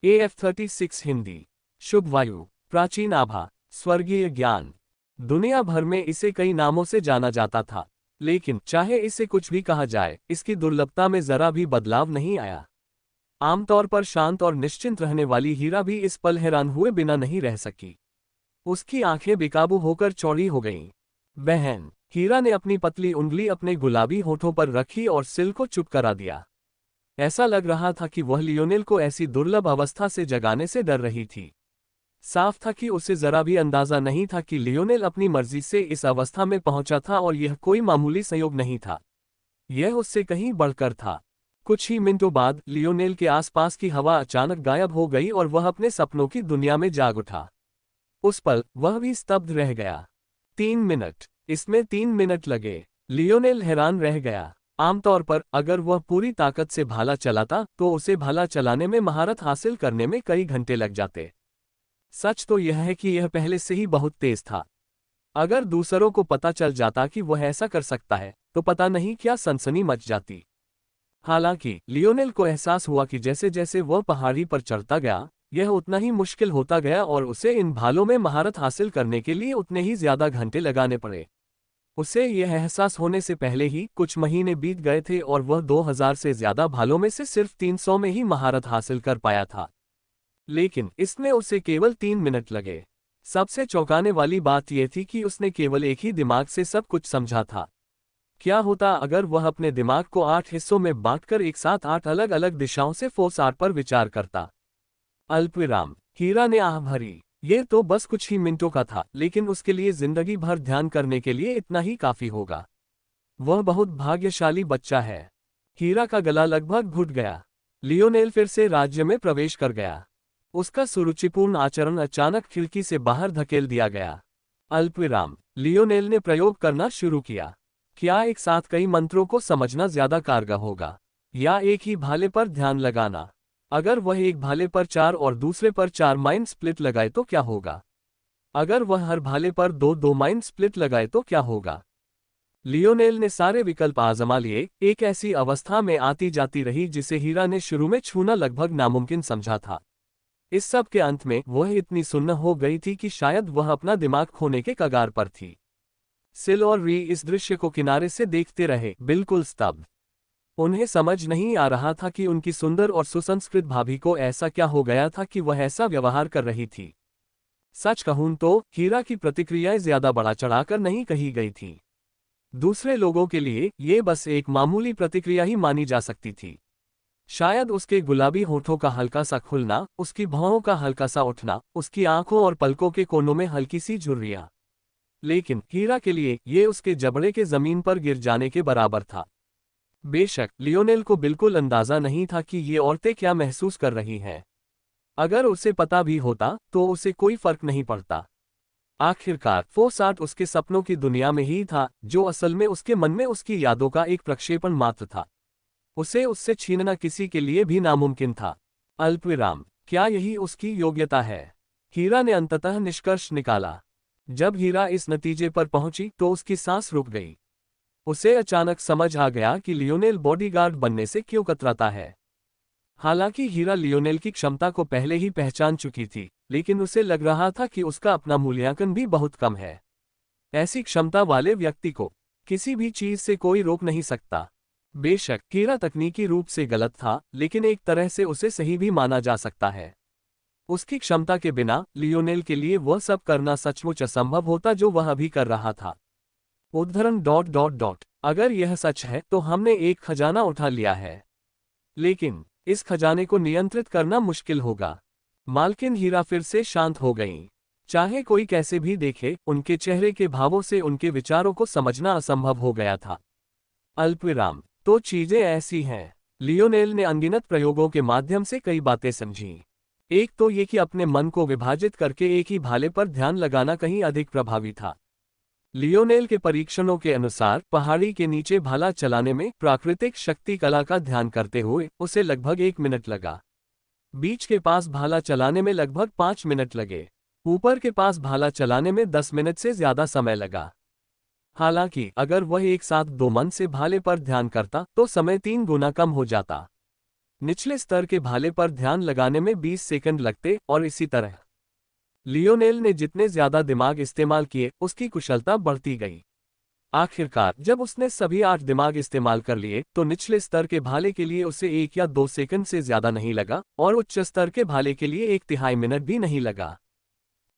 AF-36 Hindi. शुभ वायु, प्राचीन आभा, स्वर्गीय ज्ञान। दुनिया भर में इसे कई नामों से जाना जाता था, लेकिन चाहे इसे कुछ भी कहा जाए, इसकी दुर्लभता में जरा भी बदलाव नहीं आया। आमतौर पर शांत और निश्चिंत रहने वाली हीरा भी इस पल हैरान हुए बिना नहीं रह सकी। उसकी आंखें बेकाबू होकर चौड़ी हो गईं। बहन, हीरा ने अपनी पतली उंगली अपने गुलाबी होठों पर रखी और सिल को चुप करा दिया। ऐसा लग रहा था कि वह लियोनेल को ऐसी दुर्लभ अवस्था से जगाने से डर रही थी। साफ था कि उसे जरा भी अंदाजा नहीं था कि लियोनेल अपनी मर्जी से इस अवस्था में पहुंचा था और यह कोई मामूली संयोग नहीं था। यह उससे कहीं बढ़कर था। कुछ ही मिनटों बाद लियोनेल के आसपास की हवा अचानक गायब हो गई और वह अपने सपनों की दुनिया में जाग उठा। उस पल वह भी स्तब्ध रह गया। 3 मिनट, इसमें 3 मिनट लगे। लियोनेल हैरान रह गया। आमतौर पर अगर वह पूरी ताकत से भाला चलाता तो उसे भाला चलाने में महारत हासिल करने में कई घंटे लग जाते। सच तो यह है कि यह पहले से ही बहुत तेज था। अगर दूसरों को पता चल जाता कि वह ऐसा कर सकता है तो पता नहीं क्या सनसनी मच जाती। हालांकि लियोनेल को एहसास हुआ कि जैसे जैसे वह पहाड़ी पर चढ़ता गया, यह उतना ही मुश्किल होता गया और उसे इन भालों में महारत हासिल करने के लिए उतने ही ज्यादा घंटे लगाने पड़े। उसे यह एहसास होने से पहले ही कुछ महीने बीत गए थे और वह 2000 से ज्यादा भालों में से सिर्फ 300 में ही महारत हासिल कर पाया था। लेकिन इसमें उसे केवल 3 मिनट लगे। सबसे चौंकाने वाली बात यह थी कि उसने केवल एक ही दिमाग से सब कुछ समझा था। क्या होता अगर वह अपने दिमाग को 8 हिस्सों में बांटकर एक साथ 8 अलग अलग दिशाओं से फोर्स 8 पर विचार करता। अल्पविराम। हीरा ने आह भरी। यह तो बस कुछ ही मिनटों का था, लेकिन उसके लिए जिंदगी भर ध्यान करने के लिए इतना ही काफी होगा। वह बहुत भाग्यशाली बच्चा है। हीरा का गला लगभग घुट गया। लियोनेल फिर से राज्य में प्रवेश कर गया। उसका सुरुचिपूर्ण आचरण अचानक खिड़की से बाहर धकेल दिया गया। अल्पविराम। लियोनेल ने प्रयोग करना शुरू किया। क्या एक साथ कई मंत्रों को समझना ज्यादा कारगर होगा, या एक ही भाले पर ध्यान लगाना? अगर वह एक भाले पर 4 और दूसरे पर 4 माइंड स्प्लिट लगाए तो क्या होगा? अगर वह हर भाले पर 2-2 माइंड स्प्लिट लगाए तो क्या होगा? लियोनेल ने सारे विकल्प आजमा लिए। एक ऐसी अवस्था में आती जाती रही जिसे हीरा ने शुरू में छूना लगभग नामुमकिन समझा था। इस सब के अंत में वह इतनी सुन्न हो गई थी कि शायद वह अपना दिमाग खोने के कगार पर थी। सिल और री इस दृश्य को किनारे से देखते रहे, बिल्कुल स्तब्ध। उन्हें समझ नहीं आ रहा था कि उनकी सुंदर और सुसंस्कृत भाभी को ऐसा क्या हो गया था कि वह ऐसा व्यवहार कर रही थी। सच कहूं तो हीरा की प्रतिक्रियाएं ज्यादा बढ़ा चढ़ाकर नहीं कही गई थी। दूसरे लोगों के लिए ये बस एक मामूली प्रतिक्रिया ही मानी जा सकती थी। शायद उसके गुलाबी होठों का हल्का सा खुलना, उसकी भौहों का हल्का सा उठना, उसकी आंखों और पलकों के कोनों में हल्की सी झुर्रियां। लेकिन हीरा के लिए ये उसके जबड़े के जमीन पर गिर जाने के बराबर था। बेशक लियोनेल को बिल्कुल अंदाजा नहीं था कि ये औरतें क्या महसूस कर रही हैं। अगर उसे पता भी होता तो उसे कोई फर्क नहीं पड़ता। आखिरकार फोसाट उसके सपनों की दुनिया में ही था, जो असल में उसके मन में उसकी यादों का एक प्रक्षेपण मात्र था। उसे उससे छीनना किसी के लिए भी नामुमकिन था। अल्पविराम। क्या यही उसकी योग्यता है? हीरा ने अंततः निष्कर्ष निकाला। जब हीरा इस नतीजे पर पहुंची तो उसकी सांस रुक गई। उसे अचानक समझ आ गया कि लियोनेल बॉडीगार्ड बनने से क्यों कतराता है। हालांकि हीरा लियोनेल की क्षमता को पहले ही पहचान चुकी थी, लेकिन उसे लग रहा था कि उसका अपना मूल्यांकन भी बहुत कम है। ऐसी क्षमता वाले व्यक्ति को किसी भी चीज से कोई रोक नहीं सकता। बेशक हीरा तकनीकी रूप से गलत था, लेकिन एक तरह से उसे सही भी माना जा सकता है। उसकी क्षमता के बिना लियोनेल के लिए वह सब करना सचमुच असंभव होता जो वह अभी कर रहा था। उद्धरण ... अगर यह सच है तो हमने एक खजाना उठा लिया है, लेकिन इस खजाने को नियंत्रित करना मुश्किल होगा। मालकिन हीरा फिर से शांत हो गईं। चाहे कोई कैसे भी देखे, उनके चेहरे के भावों से उनके विचारों को समझना असंभव हो गया था। अल्पविराम। तो चीजें ऐसी हैं। लियोनेल ने अनगिनत प्रयोगों के माध्यम से कई बातें समझी। एक तो ये कि अपने मन को विभाजित करके एक ही भाले पर ध्यान लगाना कहीं अधिक प्रभावी था। लियोनेल के परीक्षणों के अनुसार पहाड़ी के नीचे भाला चलाने में प्राकृतिक शक्ति कला का ध्यान करते हुए उसे लगभग 1 मिनट लगा। बीच के पास भाला चलाने में लगभग 5 मिनट लगे। ऊपर के पास भाला चलाने में 10 मिनट से ज्यादा समय लगा। हालांकि अगर वह एक साथ 2 मन से भाले पर ध्यान करता तो समय 3 गुना कम हो जाता। निचले स्तर के भाले पर ध्यान लगाने में 20 सेकंड लगते और इसी तरह लियोनेल ने जितने ज्यादा दिमाग इस्तेमाल किए उसकी कुशलता बढ़ती गई। आखिरकार जब उसने सभी 8 दिमाग इस्तेमाल कर लिए तो निचले स्तर के भाले के लिए उसे 1 या 2 सेकंड से ज्यादा नहीं लगा और उच्च स्तर के भाले के लिए 1/3 मिनट भी नहीं लगा।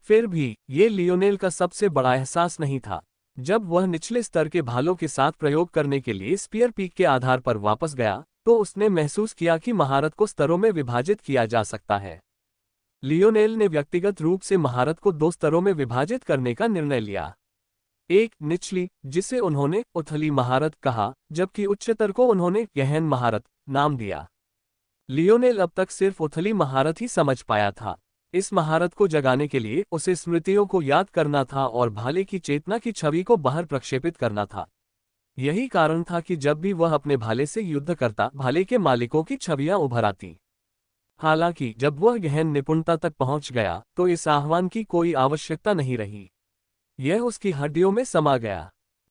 फिर भी ये लियोनेल का सबसे बड़ा एहसास नहीं था। जब वह निचले स्तर के भालों के साथ प्रयोग करने के लिए स्पीयर पीक के आधार पर वापस गया तो उसने महसूस किया कि महारत को स्तरों में विभाजित किया जा सकता है। लियोनेल ने व्यक्तिगत रूप से महारत को 2 स्तरों में विभाजित करने का निर्णय लिया। एक निचली, जिसे उन्होंने उथली महारत कहा, जबकि उच्चतर को उन्होंने गहन महारत नाम दिया। लियोनेल अब तक सिर्फ उथली महारत ही समझ पाया था। इस महारत को जगाने के लिए उसे स्मृतियों को याद करना था और भाले की चेतना की छवि को बाहर प्रक्षेपित करना था। यही कारण था कि जब भी वह अपने भाले से युद्ध करता, भाले के मालिकों की छवियां उभर आती। हालांकि जब वह गहन निपुणता तक पहुंच गया तो इस आह्वान की कोई आवश्यकता नहीं रही। यह उसकी हड्डियों में समा गया।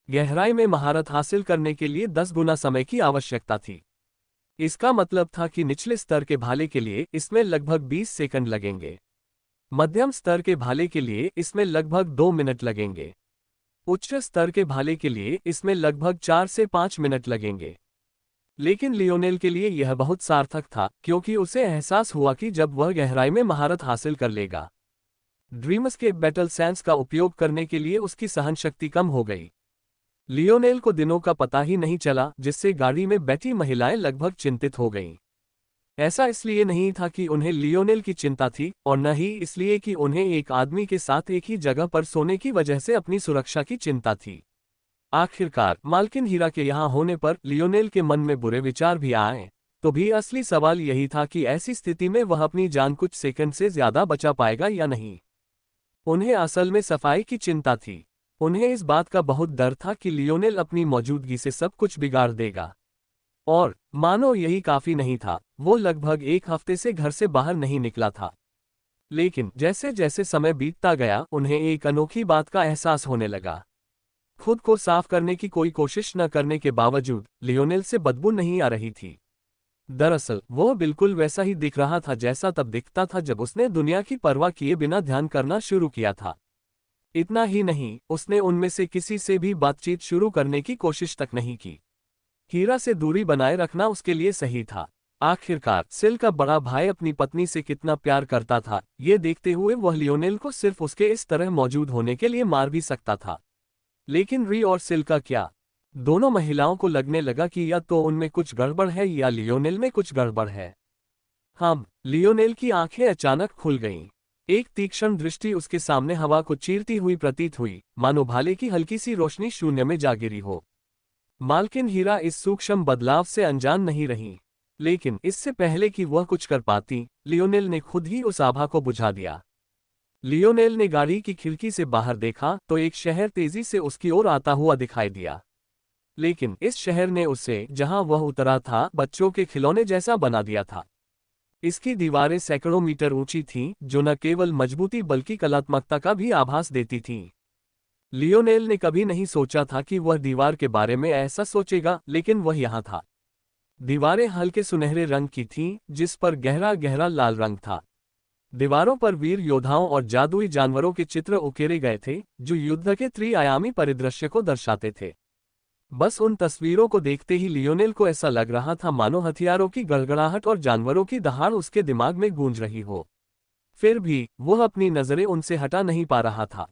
गहराई में महारत हासिल करने के लिए 10 गुना समय की आवश्यकता थी। इसका मतलब था कि निचले स्तर के भाले के लिए इसमें लगभग 20 सेकंड लगेंगे। मध्यम स्तर के भाले के लिए इसमें लगभग 2 मिनट लगेंगे। उच्च स्तर के भाले के लिए इसमें लगभग 4 से 5 मिनट लगेंगे। लेकिन लियोनेल के लिए यह बहुत सार्थक था क्योंकि उसे एहसास हुआ कि जब वह गहराई में महारत हासिल कर लेगा, ड्रीमस्केप बैटल सैंस का उपयोग करने के लिए उसकी सहनशक्ति कम हो गई। लियोनेल को दिनों का पता ही नहीं चला, जिससे गाड़ी में बैठी महिलाएं लगभग चिंतित हो गईं। ऐसा इसलिए नहीं था कि उन्हें लियोनेल की चिंता थी और न ही इसलिए कि उन्हें एक आदमी के साथ एक ही जगह पर सोने की वजह से अपनी सुरक्षा की चिंता थी। आखिरकार मालकिन हीरा के यहाँ होने पर लियोनेल के मन में बुरे विचार भी आए, तो भी असली सवाल यही था कि ऐसी स्थिति में वह अपनी जान कुछ सेकंड से ज्यादा बचा पाएगा या नहीं। उन्हें असल में सफाई की चिंता थी। उन्हें इस बात का बहुत डर था कि लियोनेल अपनी मौजूदगी से सब कुछ बिगाड़ देगा। और मानो यही काफी नहीं था, वो लगभग 1 हफ्ते से घर से बाहर नहीं निकला था। लेकिन जैसे जैसे समय बीतता गया उन्हें एक अनोखी बात का एहसास होने लगा। खुद को साफ करने की कोई कोशिश न करने के बावजूद लियोनेल से बदबू नहीं आ रही थी। दरअसल वो बिल्कुल वैसा ही दिख रहा था जैसा तब दिखता था जब उसने दुनिया की परवाह किए बिना ध्यान करना शुरू किया था। इतना ही नहीं, उसने उनमें से किसी से भी बातचीत शुरू करने की कोशिश तक नहीं की। हीरा से दूरी बनाए रखना उसके लिए सही था। आखिरकार सिल का बड़ा भाई अपनी पत्नी से कितना प्यार करता था, ये देखते हुए वह लियोनेल को सिर्फ उसके इस तरह मौजूद होने के लिए मार भी सकता था। लेकिन री और सिल का क्या? दोनों महिलाओं को लगने लगा कि या तो उनमें कुछ गड़बड़ है या लियोनेल में कुछ गड़बड़ है। हाँ, लियोनेल की आंखें अचानक खुल गईं। एक तीक्ष्ण दृष्टि उसके सामने हवा को चीरती हुई प्रतीत हुई, मानो भाले की हल्की सी रोशनी शून्य में जा गिरी हो। मालकिन हीरा इस सूक्ष्म बदलाव से अनजान नहीं रही, लेकिन इससे पहले कि वह कुछ कर पाती, लियोनेल ने खुद ही उस आभा को बुझा दिया। लियोनेल ने गाड़ी की खिड़की से बाहर देखा तो एक शहर तेजी से उसकी ओर आता हुआ दिखाई दिया। लेकिन इस शहर ने उसे, जहां वह उतरा था, बच्चों के खिलौने जैसा बना दिया था। इसकी दीवारें सैकड़ों मीटर ऊंची थीं, जो न केवल मजबूती बल्कि कलात्मकता का भी आभास देती थीं। लियोनेल ने कभी नहीं सोचा था कि वह दीवार के बारे में ऐसा सोचेगा, लेकिन वह यहाँ था। दीवारें हल्के सुनहरे रंग की थीं, जिस पर गहरा गहरा लाल रंग था। दीवारों पर वीर योद्धाओं और जादुई जानवरों के चित्र उकेरे गए थे, जो युद्ध के त्रिआयामी परिदृश्य को दर्शाते थे। बस उन तस्वीरों को देखते ही लियोनेल को ऐसा लग रहा था मानो हथियारों की गड़गड़ाहट और जानवरों की दहाड़ उसके दिमाग में गूंज रही हो। फिर भी वह अपनी नजरें उनसे हटा नहीं पा रहा था।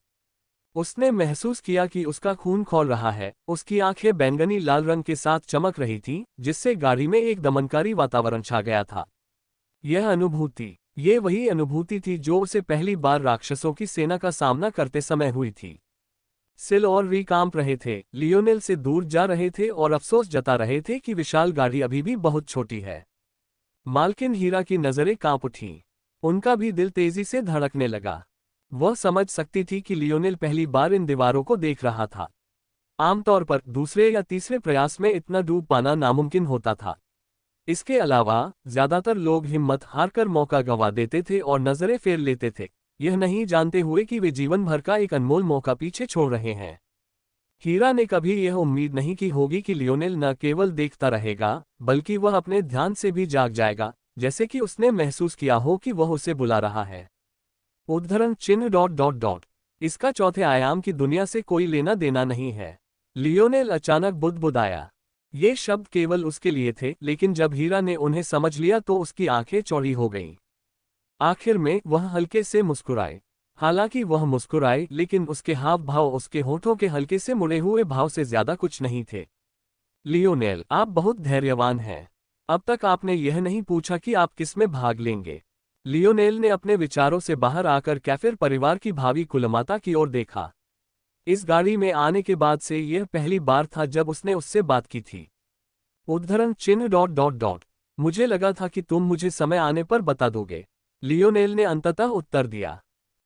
उसने महसूस किया कि उसका खून खौल रहा है। उसकी आंखें बैंगनी लाल रंग के साथ चमक रही थीं, जिससे गाड़ी में एक दमनकारी वातावरण छा गया था। ये वही अनुभूति थी जो उसे पहली बार राक्षसों की सेना का सामना करते समय हुई थी। सिल और री कांप रहे थे, लियोनेल से दूर जा रहे थे और अफसोस जता रहे थे कि विशाल गाड़ी अभी भी बहुत छोटी है। मालकिन हीरा की नजरें कांप उठीं। उनका भी दिल तेजी से धड़कने लगा। वह समझ सकती थी कि लियोनेल पहली बार इन दीवारों को देख रहा था। आमतौर पर दूसरे या तीसरे प्रयास में इतना डूब पाना नामुमकिन होता था। इसके अलावा ज्यादातर लोग हिम्मत हारकर मौका गंवा देते थे और नजरें फेर लेते थे, यह नहीं जानते हुए कि वे जीवन भर का एक अनमोल मौका पीछे छोड़ रहे हैं। हीरा ने कभी यह उम्मीद नहीं की होगी कि लियोनेल न केवल देखता रहेगा, बल्कि वह अपने ध्यान से भी जाग जाएगा, जैसे कि उसने महसूस किया हो कि वह उसे बुला रहा है। उद्धरण चिन्ह डॉट डॉट डॉट। इसका चौथे आयाम की दुनिया से कोई लेना देना नहीं है। लियोनेल अचानक बुदबुदाया। ये शब्द केवल उसके लिए थे, लेकिन जब हीरा ने उन्हें समझ लिया तो उसकी आंखें चौड़ी हो गईं। आखिर में वह हल्के से मुस्कुराए। हालांकि वह मुस्कुराए, लेकिन उसके हाव भाव उसके होठों के हल्के से मुड़े हुए भाव से ज्यादा कुछ नहीं थे। लियोनेल, आप बहुत धैर्यवान हैं। अब तक आपने यह नहीं पूछा कि आप किस में भाग लेंगे। लियोनेल ने अपने विचारों से बाहर आकर कैफिर परिवार की भावी कुलमाता की ओर देखा। इस गाड़ी में आने के बाद से यह पहली बार था जब उसने उससे बात की थी। उद्धरण चिन्ह डॉट डॉट डॉट। मुझे लगा था कि तुम मुझे समय आने पर बता दोगे, लियोनेल ने अंततः उत्तर दिया।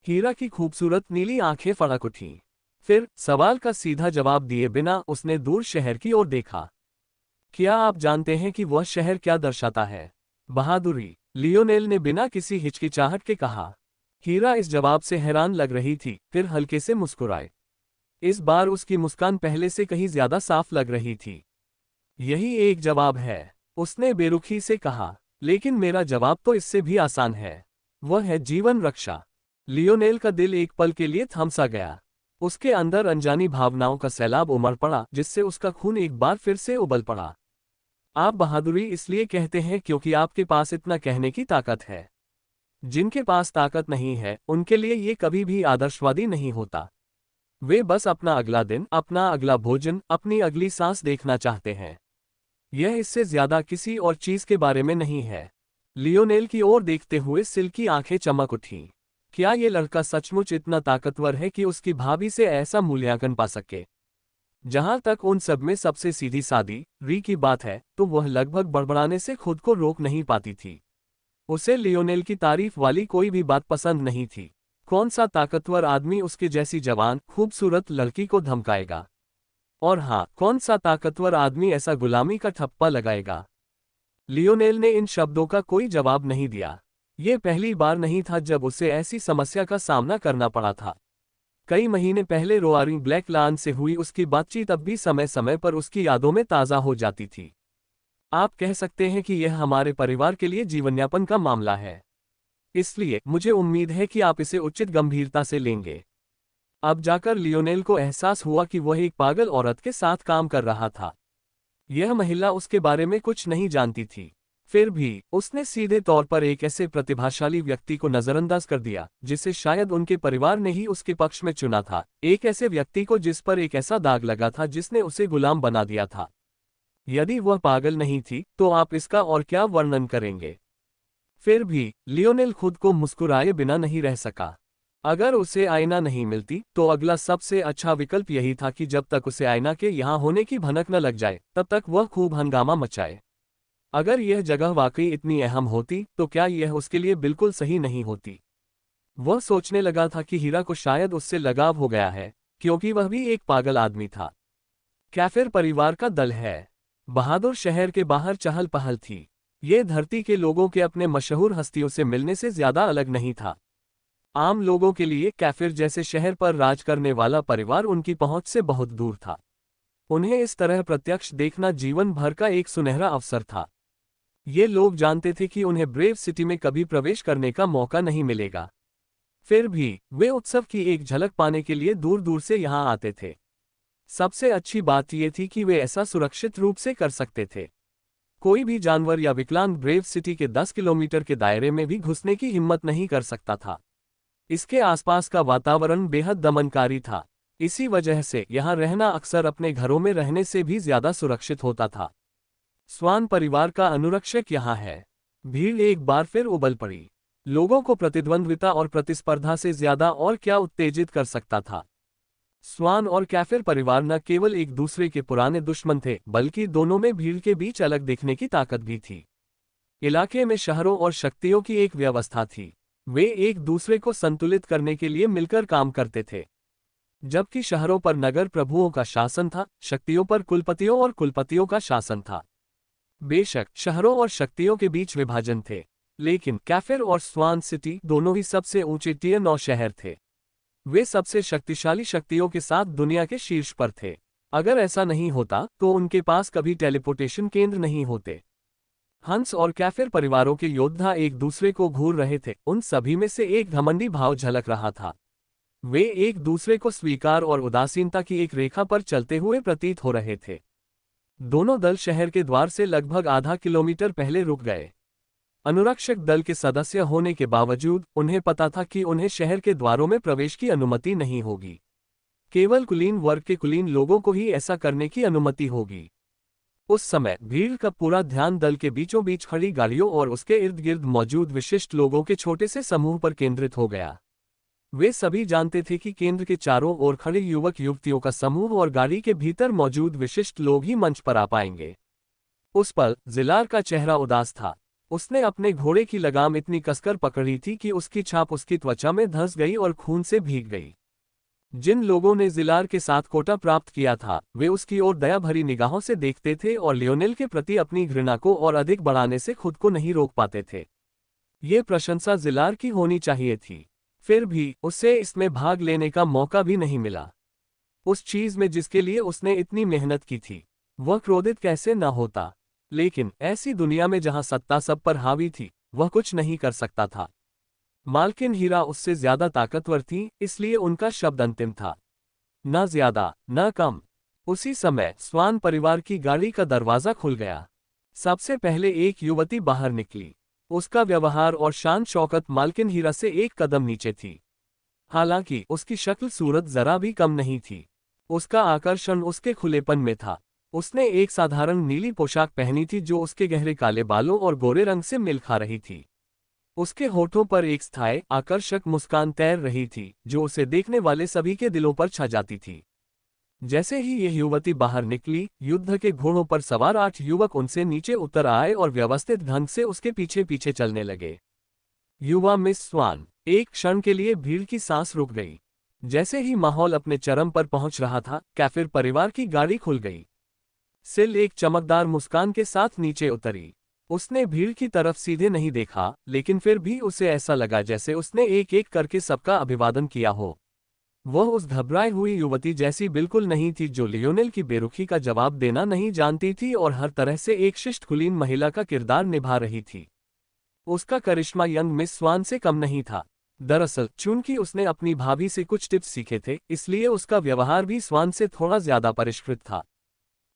हीरा की खूबसूरत नीली आंखें फड़क उठीं। फिर सवाल का सीधा जवाब दिए बिना उसने दूर शहर की ओर देखा। क्या आप जानते हैं कि वह शहर क्या दर्शाता है? बहादुरी, लियोनेल ने बिना किसी हिचकिचाहट के कहा। हीरा इस जवाब से हैरान लग रही थी, फिर हल्के से मुस्कुराए। इस बार उसकी मुस्कान पहले से कहीं ज्यादा साफ लग रही थी। यही एक जवाब है, उसने बेरुखी से कहा। लेकिन मेरा जवाब तो इससे भी आसान है। वह है जीवन रक्षा। लियोनेल का दिल एक पल के लिए थम सा गया। उसके अंदर अनजानी भावनाओं का सैलाब उमड़ पड़ा, जिससे उसका खून एक बार फिर से उबल पड़ा। आप बहादुरी इसलिए कहते हैं क्योंकि आपके पास इतना कहने की ताकत है। जिनके पास ताकत नहीं है, उनके लिए ये कभी भी आदर्शवादी नहीं होता। वे बस अपना अगला दिन, अपना अगला भोजन, अपनी अगली सांस देखना चाहते हैं। यह इससे ज्यादा किसी और चीज के बारे में नहीं है। लियोनेल की ओर देखते हुए सिल्की आंखें चमक उठीं। क्या ये लड़का सचमुच इतना ताकतवर है कि उसकी भाभी से ऐसा मूल्यांकन पा सके? जहां तक उन सब में सबसे सीधी सादी री की बात है, तो वह लगभग बड़बड़ाने से खुद को रोक नहीं पाती थी। उसे लियोनेल की तारीफ वाली कोई भी बात पसंद नहीं थी। कौन सा ताकतवर आदमी उसके जैसी जवान, खूबसूरत लड़की को धमकाएगा? और हाँ, कौन सा ताकतवर आदमी ऐसा गुलामी का ठप्पा लगाएगा? लियोनेल ने इन शब्दों का कोई जवाब नहीं दिया। ये पहली बार नहीं था जब उसे ऐसी समस्या का सामना करना पड़ा था। कई महीने पहले रोआरिंग ब्लैक लान से हुई उसकी बातचीत अब भी समय समय पर उसकी यादों में ताज़ा हो जाती थी। आप कह सकते हैं कि यह हमारे परिवार के लिए जीवनयापन का मामला है। इसलिए मुझे उम्मीद है कि आप इसे उचित गंभीरता से लेंगे। अब जाकर लियोनेल को एहसास हुआ कि वह एक पागल औरत के साथ काम कर रहा था। यह महिला उसके बारे में कुछ नहीं जानती थी। फिर भी उसने सीधे तौर पर एक ऐसे प्रतिभाशाली व्यक्ति को नजरअंदाज कर दिया, जिसे शायद उनके परिवार ने ही उसके पक्ष में चुना था। एक ऐसे व्यक्ति को जिस पर एक ऐसा दाग लगा था जिसने उसे गुलाम बना दिया था। यदि वह पागल नहीं थी, तो आप इसका और क्या वर्णन करेंगे? फिर भी लियोनेल खुद को मुस्कुराए बिना नहीं रह सका। अगर उसे आईना नहीं मिलती, तो अगला सबसे अच्छा विकल्प यही था कि जब तक उसे आईना के यहाँ होने की भनक न लग जाए, तब तक वह खूब हंगामा मचाए। अगर यह जगह वाकई इतनी अहम होती, तो क्या यह उसके लिए बिल्कुल सही नहीं होती? वह सोचने लगा था कि हीरा को शायद उससे लगाव हो गया है, क्योंकि वह भी एक पागल आदमी था। कैफिर परिवार का दल है। बहादुर शहर के बाहर चहल पहल थी। ये धरती के लोगों के अपने मशहूर हस्तियों से मिलने से ज्यादा अलग नहीं था। आम लोगों के लिए कैफिर जैसे शहर पर राज करने वाला परिवार उनकी पहुंच से बहुत दूर था। उन्हें इस तरह प्रत्यक्ष देखना जीवन भर का एक सुनहरा अवसर था। ये लोग जानते थे कि उन्हें ब्रेव सिटी में कभी प्रवेश करने का मौका नहीं मिलेगा। फिर भी वे उत्सव की एक झलक पाने के लिए दूर दूर से यहाँ आते थे। सबसे अच्छी बात यह थी कि वे ऐसा सुरक्षित रूप से कर सकते थे। कोई भी जानवर या विकलांग ब्रेव सिटी के 10 किलोमीटर के दायरे में भी घुसने की हिम्मत नहीं कर सकता था। इसके आसपास का वातावरण बेहद दमनकारी था। इसी वजह से यहाँ रहना अक्सर अपने घरों में रहने से भी ज्यादा सुरक्षित होता था। स्वान परिवार का अनुरक्षक यहाँ है। भीड़ एक बार फिर उबल पड़ी। लोगों को प्रतिद्वंद्विता और प्रतिस्पर्धा से ज्यादा और क्या उत्तेजित कर सकता था? स्वान और कैफिर परिवार न केवल एक दूसरे के पुराने दुश्मन थे, बल्कि दोनों में भीड़ के बीच अलग दिखने की ताकत भी थी। इलाके में शहरों और शक्तियों की एक व्यवस्था थी। वे एक दूसरे को संतुलित करने के लिए मिलकर काम करते थे। जबकि शहरों पर नगर प्रभुओं का शासन था, शक्तियों पर कुलपतियों और कुलपतियों का शासन था। बेशक शहरों और शक्तियों के बीच विभाजन थे, लेकिन कैफिर और स्वान सिटी दोनों ही सबसे ऊंचे टियर 9 शहर थे। वे सबसे शक्तिशाली शक्तियों के साथ दुनिया के शीर्ष पर थे। अगर ऐसा नहीं होता तो उनके पास कभी टेलीपोर्टेशन केंद्र नहीं होते। हंस और कैफिर परिवारों के योद्धा एक दूसरे को घूर रहे थे। उन सभी में से एक घमंडी भाव झलक रहा था। वे एक दूसरे को स्वीकार और उदासीनता की एक रेखा पर चलते हुए प्रतीत हो रहे थे। दोनों दल शहर के द्वार से लगभग आधा किलोमीटर पहले रुक गए। अनुरक्षक दल के सदस्य होने के बावजूद उन्हें पता था कि उन्हें शहर के द्वारों में प्रवेश की अनुमति नहीं होगी। केवल कुलीन वर्ग के कुलीन लोगों को ही ऐसा करने की अनुमति होगी। उस समय भीड़ का पूरा ध्यान दल के बीचों बीच खड़ी गाड़ियों और उसके इर्द गिर्द मौजूद विशिष्ट लोगों के छोटे से समूह पर केंद्रित हो गया। वे सभी जानते थे कि केंद्र के चारों ओर खड़े युवक युवतियों का समूह और गाड़ी के भीतर मौजूद विशिष्ट लोग ही मंच पर आ पाएंगे। उस पल जिलार का चेहरा उदास था। उसने अपने घोड़े की लगाम इतनी कसकर पकड़ी थी कि उसकी छाप उसकी त्वचा में धंस गई और खून से भीग गई। जिन लोगों ने जिलार के साथ कोटा प्राप्त किया था वे उसकी ओर दया भरी निगाहों से देखते थे और लियोनेल के प्रति अपनी घृणा को और अधिक बढ़ाने से खुद को नहीं रोक पाते थे। ये प्रशंसा जिलार की होनी चाहिए थी, फिर भी उसे इसमें भाग लेने का मौका भी नहीं मिला। उस चीज में जिसके लिए उसने इतनी मेहनत की थी, वह क्रोधित कैसे न होता। लेकिन ऐसी दुनिया में जहां सत्ता सब पर हावी थी, वह कुछ नहीं कर सकता था। मालकिन हीरा उससे ज्यादा ताकतवर थी, इसलिए उनका शब्द अंतिम था, न ज्यादा न कम। उसी समय स्वान परिवार की गाड़ी का दरवाजा खुल गया। सबसे पहले एक युवती बाहर निकली। उसका व्यवहार और शान शौकत मालकिन हीरा से एक कदम नीचे थी। हालांकि उसकी शक्ल सूरत जरा भी कम नहीं थी। उसका आकर्षण उसके खुलेपन में था। उसने एक साधारण नीली पोशाक पहनी थी जो उसके गहरे काले बालों और गोरे रंग से मिल खा रही थी। उसके होठों पर एक स्थायी आकर्षक मुस्कान तैर रही थी जो उसे देखने वाले सभी के दिलों पर छा जाती थी। जैसे ही यह युवती बाहर निकली, युद्ध के घोड़ों पर सवार 8 युवक उनसे नीचे उतर आए और व्यवस्थित ढंग से उसके पीछे पीछे चलने लगे। युवा मिस स्वान। एक क्षण के लिए भीड़ की सांस रुक गई। जैसे ही माहौल अपने चरम पर पहुंच रहा था, कैफिर परिवार की गाड़ी खुल गई। सिल एक चमकदार मुस्कान के साथ नीचे उतरी। उसने भीड़ की तरफ सीधे नहीं देखा, लेकिन फिर भी उसे ऐसा लगा जैसे उसने एक एक करके सबका अभिवादन किया हो। वह उस घबराई हुई युवती जैसी बिल्कुल नहीं थी जो लियोनेल की बेरुखी का जवाब देना नहीं जानती थी और हर तरह से एक शिष्ट कुलीन महिला का किरदार निभा रही थी। उसका करिश्मा यंग मिस स्वान से कम नहीं था। दरअसल चूंकि उसने अपनी भाभी से कुछ टिप्स सीखे थे, इसलिए उसका व्यवहार भी स्वान से थोड़ा ज्यादा परिष्कृत था।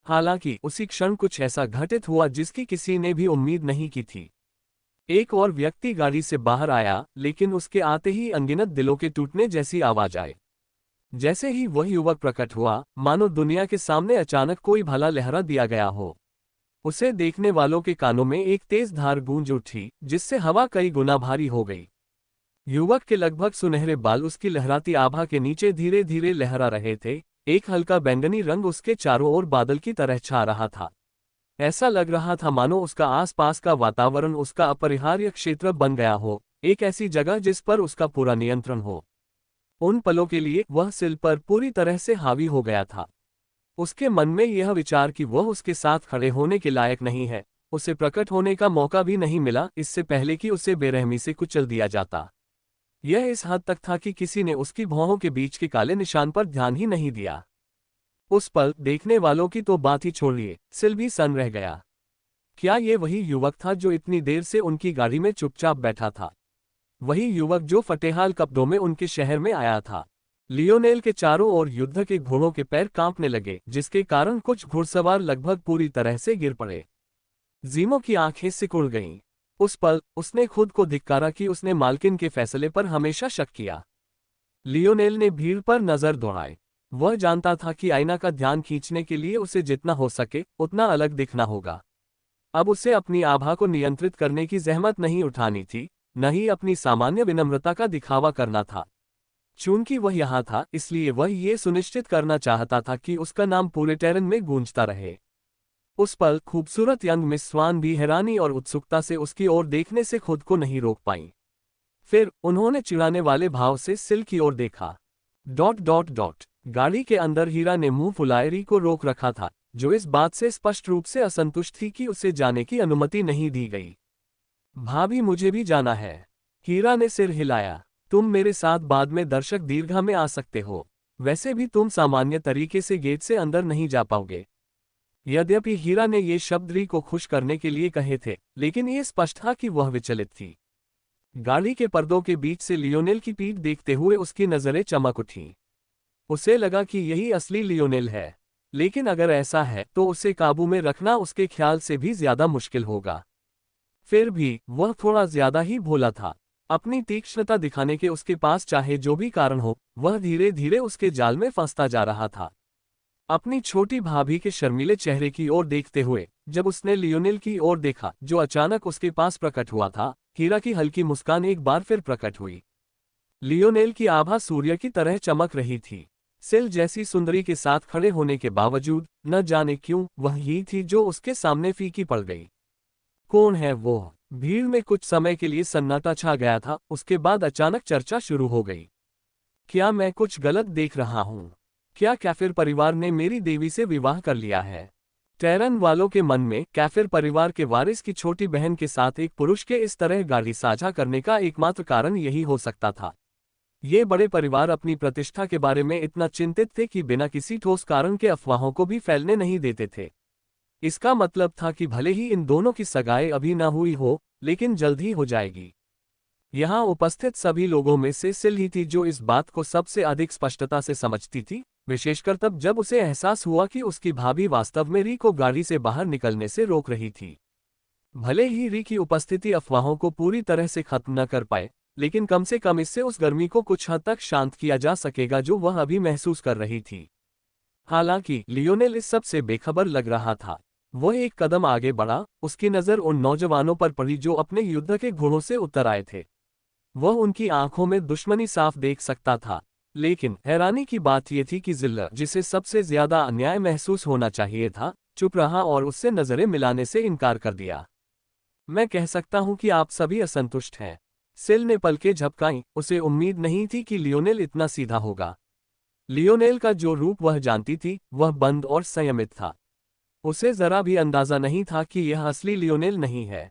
हालांकि उसी क्षण कुछ ऐसा घटित हुआ जिसकी किसी ने भी उम्मीद नहीं की थी। एक और व्यक्ति गाड़ी से बाहर आया, लेकिन उसके आते ही अनगिनत दिलों के टूटने जैसी आवाज आई। जैसे ही वह युवक प्रकट हुआ, मानो दुनिया के सामने अचानक कोई भला लहरा दिया गया हो। उसे देखने वालों के कानों में एक तेज धार गूंज उठी, जिससे हवा कई गुना भारी हो गई। युवक के लगभग सुनहरे बाल उसकी लहराती आभा के नीचे धीरे धीरे लहरा रहे थे। एक हल्का बैंगनी रंग उसके चारों ओर बादल की तरह छा रहा था। ऐसा लग रहा था मानो उसका आसपास का वातावरण उसका अपरिहार्य क्षेत्र बन गया हो, एक ऐसी जगह जिस पर उसका पूरा नियंत्रण हो। उन पलों के लिए वह सिल पर पूरी तरह से हावी हो गया था। उसके मन में यह विचार कि वह उसके साथ खड़े होने के लायक नहीं है, उसे प्रकट होने का मौका भी नहीं मिला इससे पहले कि उसे बेरहमी से कुचल दिया जाता। यह इस हद तक था कि किसी ने उसकी भौहों के बीच के काले निशान पर ध्यान ही नहीं दिया। उस पल देखने वालों की तो बात ही छोड़िए, सिल भी सन रह गया। क्या ये वही युवक था जो इतनी देर से उनकी गाड़ी में चुपचाप बैठा था? वही युवक जो फतेहाल कपड़ों में उनके शहर में आया था। लियोनेल के चारों ओर युद्ध के घोड़ों के पैर कांपने लगे, जिसके कारण कुछ घुड़सवार लगभग पूरी तरह से गिर पड़े। जीमो की आंखें सिकुड़ गईं। उस पल उसने खुद को धिक्कारा कि उसने मालकिन के फैसले पर हमेशा शक किया। लियोनेल ने भीड़ पर नजर दौड़ाई। वह जानता था कि आईना का ध्यान खींचने के लिए उसे जितना हो सके उतना अलग दिखना होगा। अब उसे अपनी आभा को नियंत्रित करने की जहमत नहीं उठानी थी, न ही अपनी सामान्य विनम्रता का दिखावा करना था। चूंकि वह यहाँ था, इसलिए वह ये सुनिश्चित करना चाहता था कि उसका नाम पूरे टेरन में गूंजता रहे। उस पल खूबसूरत यंग मिस स्वान भी हैरानी और उत्सुकता से उसकी ओर देखने से खुद को नहीं रोक पाई। फिर उन्होंने चिढ़ाने वाले भाव से सिल की ओर देखा। ... गाड़ी के अंदर हीरा ने मुंह फुलाए री को रोक रखा था, जो इस बात से स्पष्ट रूप से असंतुष्ट थी कि उसे जाने की अनुमति नहीं दी गई। भाभी मुझे भी जाना है। हीरा ने सिर हिलाया। तुम मेरे साथ बाद में दर्शक दीर्घा में आ सकते हो। वैसे भी तुम सामान्य तरीके से गेट से अंदर नहीं जा पाओगे। यद्यपि हीरा ने ये शब्द री को खुश करने के लिए कहे थे, लेकिन ये स्पष्ट था कि वह विचलित थी। गाड़ी के पर्दों के बीच से लियोनेल की पीठ देखते हुए उसकी नजरें चमक उठीं। उसे लगा कि यही असली लियोनेल है, लेकिन अगर ऐसा है तो उसे काबू में रखना उसके ख्याल से भी ज्यादा मुश्किल होगा। फिर भी वह थोड़ा ज्यादा ही भोला था। अपनी तीक्ष्णता दिखाने के उसके पास चाहे जो भी कारण हो, वह धीरे धीरे उसके जाल में फंसता जा रहा था। अपनी छोटी भाभी के शर्मीले चेहरे की ओर देखते हुए जब उसने लियोनेल की ओर देखा जो अचानक उसके पास प्रकट हुआ था, हीरा की हल्की मुस्कान एक बार फिर प्रकट हुई। लियोनेल की आभा सूर्य की तरह चमक रही थी। सिल जैसी सुंदरी के साथ खड़े होने के बावजूद न जाने क्यों वह ही थी जो उसके सामने फीकी पड़ गई। कौन है वो? भीड़ में कुछ समय के लिए सन्नाटा छा गया था, उसके बाद अचानक चर्चा शुरू हो गई। क्या मैं कुछ गलत देख रहा हूँ? क्या कैफिर परिवार ने मेरी देवी से विवाह कर लिया है? टेरन वालों के मन में कैफिर परिवार के वारिस की छोटी बहन के साथ एक पुरुष के इस तरह गाड़ी साझा करने का एकमात्र कारण यही हो सकता था। ये बड़े परिवार अपनी प्रतिष्ठा के बारे में इतना चिंतित थे कि बिना किसी ठोस कारण के अफवाहों को भी फैलने नहीं देते थे। इसका मतलब था कि भले ही इन दोनों की सगाई अभी ना हुई हो, लेकिन जल्द ही हो जाएगी। यहाँ उपस्थित सभी लोगों में से सिल ही थी जो इस बात को सबसे अधिक स्पष्टता से समझती थी, विशेषकर तब जब उसे एहसास हुआ कि उसकी भाभी वास्तव में री को गाड़ी से बाहर निकलने से रोक रही थी। भले ही री की उपस्थिति अफवाहों को पूरी तरह से खत्म न कर पाए, लेकिन कम से कम इससे उस गर्मी को कुछ हद तक शांत किया जा सकेगा जो वह अभी महसूस कर रही थी। हालांकि लियोनेल इस सब से बेखबर लग रहा था। वह एक कदम आगे बढ़ा, उसकी नज़र उन नौजवानों पर पड़ी जो अपने युद्ध के घोड़ों से उतर आए थे। वह उनकी आंखों में दुश्मनी साफ देख सकता था, लेकिन हैरानी की बात यह थी कि जिल्ला, जिसे सबसे ज्यादा अन्याय महसूस होना चाहिए था, चुप रहा और उससे नजरें मिलाने से इनकार कर दिया। मैं कह सकता हूं कि आप सभी असंतुष्ट हैं। सिल ने पलकें झपकाईं, उसे उम्मीद नहीं थी कि लियोनेल इतना सीधा होगा। लियोनेल का जो रूप वह जानती थी वह बंद और संयमित था। उसे जरा भी अंदाजा नहीं था कि यह असली लियोनेल नहीं है।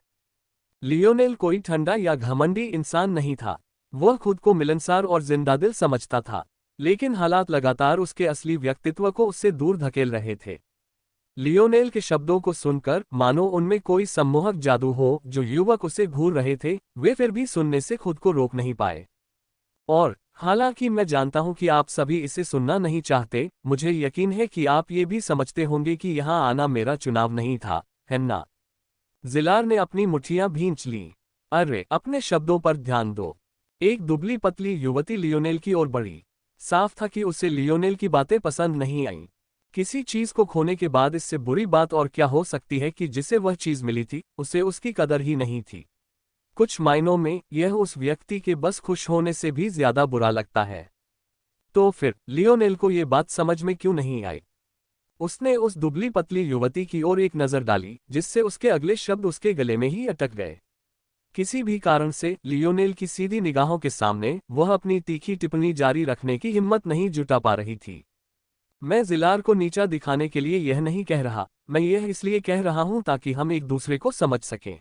लियोनेल कोई ठंडा या घमंडी इंसान नहीं था। वह खुद को मिलनसार और जिंदादिल समझता था, लेकिन हालात लगातार उसके असली व्यक्तित्व को उससे दूर धकेल रहे थे। लियोनेल के शब्दों को सुनकर मानो उनमें कोई सम्मोहक जादू हो जो युवक उसे घूर रहे थे, वे फिर भी सुनने से खुद को रोक नहीं पाए। और हालांकि मैं जानता हूं कि आप सभी इसे सुनना नहीं चाहते, मुझे यकीन है कि आप ये भी समझते होंगे कि यहां आना मेरा चुनाव नहीं था, है ना? जिलार ने अपनी मुट्ठियां भींच लीं। अरे, अपने शब्दों पर ध्यान दो। एक दुबली पतली युवती लियोनेल की ओर बढ़ी। साफ था कि उसे लियोनेल की बातें पसंद नहीं आईं। किसी चीज को खोने के बाद इससे बुरी बात और क्या हो सकती है कि जिसे वह चीज मिली थी उसे उसकी कदर ही नहीं थी। कुछ मायनों में यह उस व्यक्ति के बस खुश होने से भी ज्यादा बुरा लगता है। तो फिर लियोनेल को ये बात समझ में क्यों नहीं आई? उसने उस दुबली पतली युवती की ओर एक नजर डाली, जिससे उसके अगले शब्द उसके गले में ही अटक गए। किसी भी कारण से लियोनेल की सीधी निगाहों के सामने वह अपनी तीखी टिप्पणी जारी रखने की हिम्मत नहीं जुटा पा रही थी। मैं जिलार को नीचा दिखाने के लिए यह नहीं कह रहा, मैं यह इसलिए कह रहा हूं ताकि हम एक दूसरे को समझ सकें।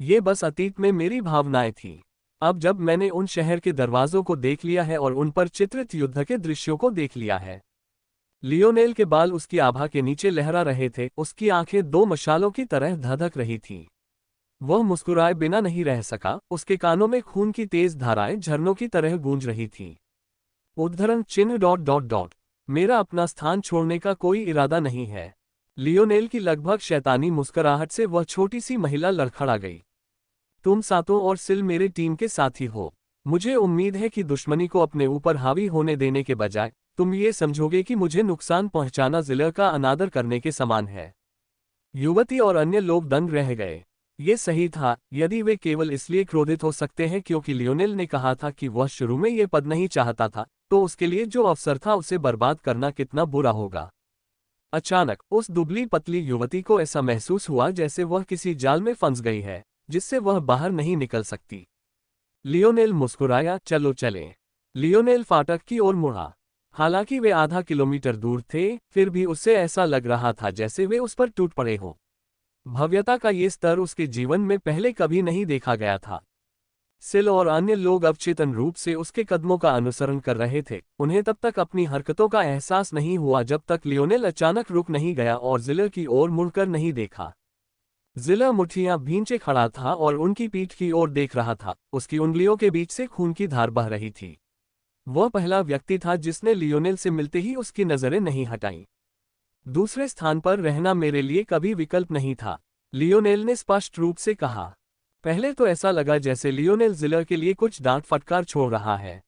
ये बस अतीत में मेरी भावनाएं थीं। अब जब मैंने उन शहर के दरवाजों को देख लिया है और उन पर चित्रित युद्ध के दृश्यों को देख लिया है। लियोनेल के बाल उसकी आभा के नीचे लहरा रहे थे, उसकी आंखें दो मशालों की तरह धधक रही थीं। वह मुस्कुराए बिना नहीं रह सका, उसके कानों में खून की तेज धाराएं झरनों की तरह गूंज रही थीं। उद्धरण चिन्ह ... मेरा अपना स्थान छोड़ने का कोई इरादा नहीं है। लियोनेल की लगभग शैतानी मुस्कुराहट से वह छोटी सी महिला लड़खड़ा गई। तुम सातों और सिल मेरे टीम के साथी हो। मुझे उम्मीद है कि दुश्मनी को अपने ऊपर हावी होने देने के बजाय तुम ये समझोगे कि मुझे नुकसान पहुंचाना जिले का अनादर करने के समान है। युवती और अन्य लोग दंग रह गए। ये सही था, यदि वे केवल इसलिए क्रोधित हो सकते हैं क्योंकि लियोनेल ने कहा था कि वह शुरू में ये पद नहीं चाहता था, तो उसके लिए जो अवसर था उसे बर्बाद करना कितना बुरा होगा। अचानक उस दुबली पतली युवती को ऐसा महसूस हुआ जैसे वह किसी जाल में फंस गई है, जिससे वह बाहर नहीं निकल सकती। लियोनेल मुस्कुराया, चलो चलें। लियोनेल फाटक की ओर मुड़ा। हालांकि वे आधा किलोमीटर दूर थे, फिर भी उससे ऐसा लग रहा था जैसे वे उस पर टूट पड़े हों। भव्यता का ये स्तर उसके जीवन में पहले कभी नहीं देखा गया था। सिल और अन्य लोग अवचेतन रूप से उसके कदमों का अनुसरण कर रहे थे। उन्हें तब तक अपनी हरकतों का एहसास नहीं हुआ जब तक लियोनेल अचानक रुक नहीं गया और जिलर की ओर मुड़कर नहीं देखा। जिलर मुठ्ठियां भींचे खड़ा था और उनकी पीठ की ओर देख रहा था। उसकी उंगलियों के बीच से खून की धार बह रही थी। वह पहला व्यक्ति था जिसने लियोनेल से मिलते ही उसकी नजरें नहीं हटाईं। दूसरे स्थान पर रहना मेरे लिए कभी विकल्प नहीं था, लियोनेल ने स्पष्ट रूप से कहा। पहले तो ऐसा लगा जैसे लियोनेल जिलर के लिए कुछ डांट फटकार छोड़ रहा है,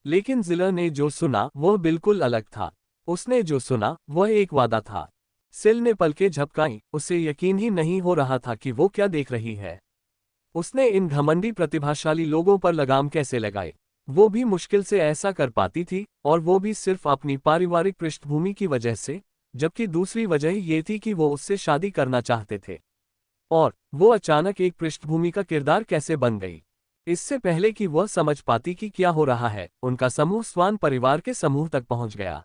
लेकिन जिलर ने जो सुना वह बिल्कुल अलग था। उसने जो सुना वह एक वादा था। सिल ने पलकें झपकाईं, उसे यकीन ही नहीं हो रहा था कि वो क्या देख रही है। उसने इन घमंडी प्रतिभाशाली लोगों पर लगाम कैसे लगाए। वो भी मुश्किल से ऐसा कर पाती थी, और वो भी सिर्फ अपनी पारिवारिक पृष्ठभूमि की वजह से, जबकि दूसरी वजह ये थी कि वो उससे शादी करना चाहते थे। और वो अचानक एक पृष्ठभूमि का किरदार कैसे बन गई। इससे पहले कि वह समझ पाती कि क्या हो रहा है, उनका समूह स्वान परिवार के समूह तक पहुंच गया।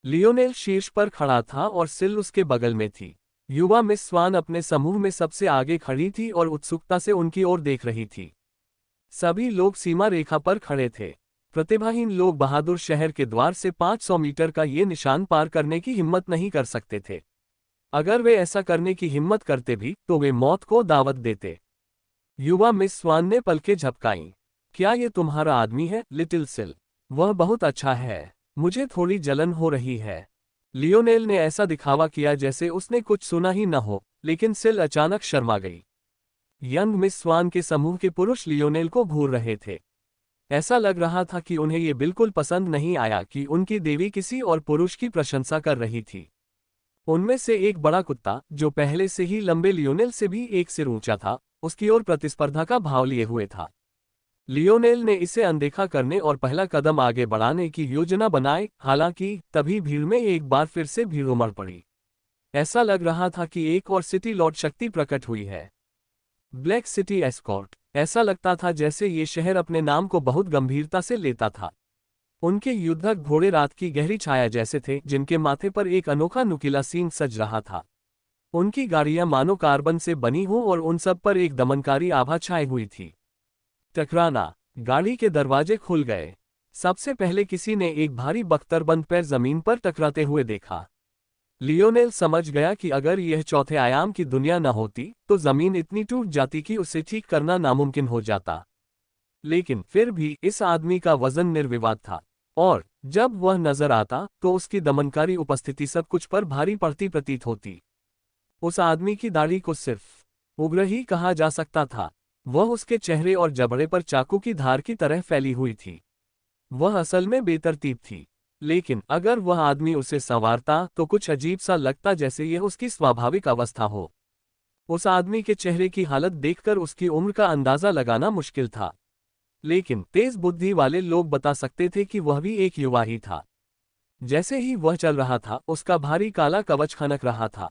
लियोनेल शीर्ष पर खड़ा था और सिल उसके बगल में थी। युवा मिस स्वान अपने समूह में सबसे आगे खड़ी थी और उत्सुकता से उनकी ओर देख रही थी। सभी लोग सीमा रेखा पर खड़े थे। प्रतिभाहीन लोग बहादुर शहर के द्वार से 500 मीटर का ये निशान पार करने की हिम्मत नहीं कर सकते थे। अगर वे ऐसा करने की हिम्मत करते भी तो वे मौत को दावत देते। युवा मिस स्वान ने पलकें झपकाईं। क्या ये तुम्हारा आदमी है, लिटिल सिल? वह बहुत अच्छा है। मुझे थोड़ी जलन हो रही है। लियोनेल ने ऐसा दिखावा किया जैसे उसने कुछ सुना ही न हो, लेकिन सिल अचानक शर्मा गई। यंग मिस स्वान के समूह के पुरुष लियोनेल को घूर रहे थे। ऐसा लग रहा था कि उन्हें ये बिल्कुल पसंद नहीं आया कि उनकी देवी किसी और पुरुष की प्रशंसा कर रही थी। उनमें से एक बड़ा कुत्ता, जो पहले से ही लंबे लियोनेल से भी एक सिर ऊंचा था, उसकी ओर प्रतिस्पर्धा का भाव लिए हुए था। लियोनेल ने इसे अनदेखा करने और पहला कदम आगे बढ़ाने की योजना बनाई, हालांकि तभी भीड़ में एक बार फिर से भीड़ उमड़ पड़ी। ऐसा लग रहा था कि एक और सिटी लॉर्ड शक्ति प्रकट हुई है। Black city escort. ऐसा लगता था जैसे ये शहर अपने नाम को बहुत गंभीरता से लेता था। उनके युद्धक घोड़े रात की गहरी छाया जैसे थे, जिनके माथे पर एक अनोखा नुकीला सींग सज रहा था। उनकी गाड़ियां मानो कार्बन से बनी हों और उन सब पर एक दमनकारी आभा छाई हुई थी। टकराना। गाड़ी के दरवाजे खुल गए। सबसे पहले किसी ने एक भारी बख्तरबंद पैर जमीन पर टकराते हुए देखा। लियोनेल समझ गया कि अगर यह चौथे आयाम की दुनिया न होती तो जमीन इतनी टूट जाती कि उसे ठीक करना नामुमकिन हो जाता। लेकिन फिर भी इस आदमी का वजन निर्विवाद था, और जब वह नजर आता तो उसकी दमनकारी उपस्थिति सब कुछ पर भारी पड़ती प्रतीत होती। उस आदमी की दाढ़ी को सिर्फ उग्र ही कहा जा सकता था। वह उसके चेहरे और जबड़े पर चाकू की धार की तरह फैली हुई थी। वह असल में बेतरतीब थी, लेकिन अगर वह आदमी उसे संवारता तो कुछ अजीब सा लगता, जैसे यह उसकी स्वाभाविक अवस्था हो। उस आदमी के चेहरे की हालत देखकर उसकी उम्र का अंदाजा लगाना मुश्किल था, लेकिन तेज बुद्धि वाले लोग बता सकते थे कि वह भी एक युवा ही था। जैसे ही वह चल रहा था, उसका भारी काला कवच खनक रहा था।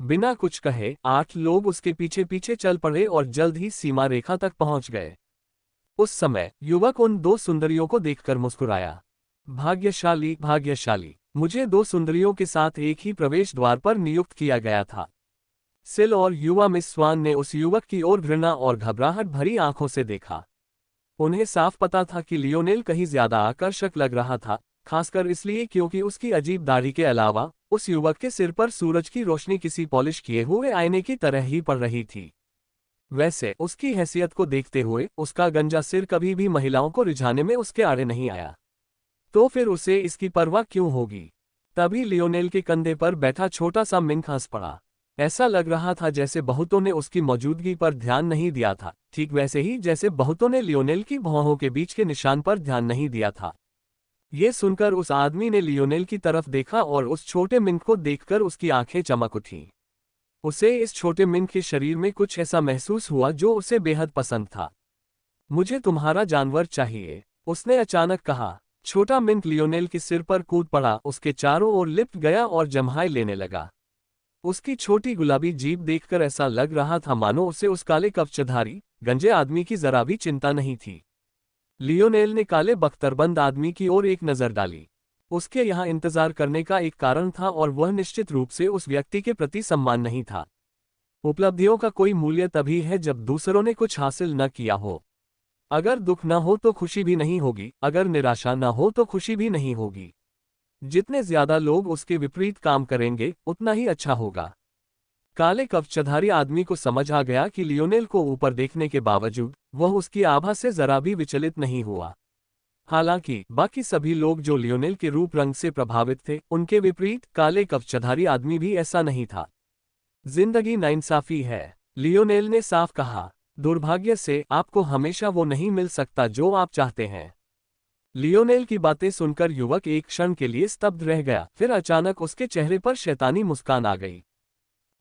बिना कुछ कहे 8 लोग उसके पीछे पीछे चल पड़े और जल्द ही सीमा रेखा तक पहुंच गए। उस समय युवक उन 2 सुंदरियों को देखकर मुस्कुराया। भाग्यशाली, भाग्यशाली, मुझे 2 सुंदरियों के साथ एक ही प्रवेश द्वार पर नियुक्त किया गया था। सिल और युवा मिस स्वान ने उस युवक की ओर घृणा और घबराहट भरी आंखों से देखा। उन्हें साफ पता था कि लियोनेल कहीं ज्यादा आकर्षक लग रहा था, खासकर इसलिए क्योंकि उसकी अजीब दाढ़ी के अलावा उस युवक के सिर पर सूरज की रोशनी किसी पॉलिश किए हुए आईने की तरह ही पड़ रही थी। वैसे उसकी हैसियत को देखते हुए उसका गंजा सिर कभी भी महिलाओं को रिझाने में उसके आड़े नहीं आया, तो फिर उसे इसकी परवाह क्यों होगी। तभी लियोनेल के कंधे पर बैठा छोटा सा मिंक हंस पड़ा। ऐसा लग रहा था जैसे बहुतों ने उसकी मौजूदगी पर ध्यान नहीं दिया था, ठीक वैसे ही जैसे बहुतों ने लियोनेल की भौहों के बीच के निशान पर ध्यान नहीं दिया था। ये सुनकर उस आदमी ने लियोनेल की तरफ देखा और उस छोटे मिंक को देखकर उसकी आंखें चमक उठीं। उसे इस छोटे मिंक के शरीर में कुछ ऐसा महसूस हुआ जो उसे बेहद पसंद था। मुझे तुम्हारा जानवर चाहिए, उसने अचानक कहा। छोटा मिंक लियोनेल के सिर पर कूद पड़ा, उसके चारों ओर लिपट गया और जम्हाई लेने लगा। उसकी छोटी गुलाबी जीभ देखकर ऐसा लग रहा था मानो उसे उस काले कवचधारी गंजे आदमी की जरा भी चिंता नहीं थी। लियोनेल ने काले बख्तरबंद आदमी की ओर एक नजर डाली। उसके यहाँ इंतजार करने का एक कारण था, और वह निश्चित रूप से उस व्यक्ति के प्रति सम्मान नहीं था। उपलब्धियों का कोई मूल्य तभी है जब दूसरों ने कुछ हासिल न किया हो। अगर दुख न हो तो खुशी भी नहीं होगी, अगर निराशा न हो तो खुशी भी नहीं होगी। जितने ज्यादा लोग उसके विपरीत काम करेंगे उतना ही अच्छा होगा। काले कवचधारी आदमी को समझ आ गया कि लियोनेल को ऊपर देखने के बावजूद वह उसकी आभा से जरा भी विचलित नहीं हुआ। हालांकि बाकी सभी लोग जो लियोनेल के रूप रंग से प्रभावित थे, उनके विपरीत काले कवचधारी आदमी भी ऐसा नहीं था। जिंदगी नाइंसाफी है, लियोनेल ने साफ कहा। दुर्भाग्य से आपको हमेशा वो नहीं मिल सकता जो आप चाहते हैं। लियोनेल की बातें सुनकर युवक एक क्षण के लिए स्तब्ध रह गया, फिर अचानक उसके चेहरे पर शैतानी मुस्कान आ गई।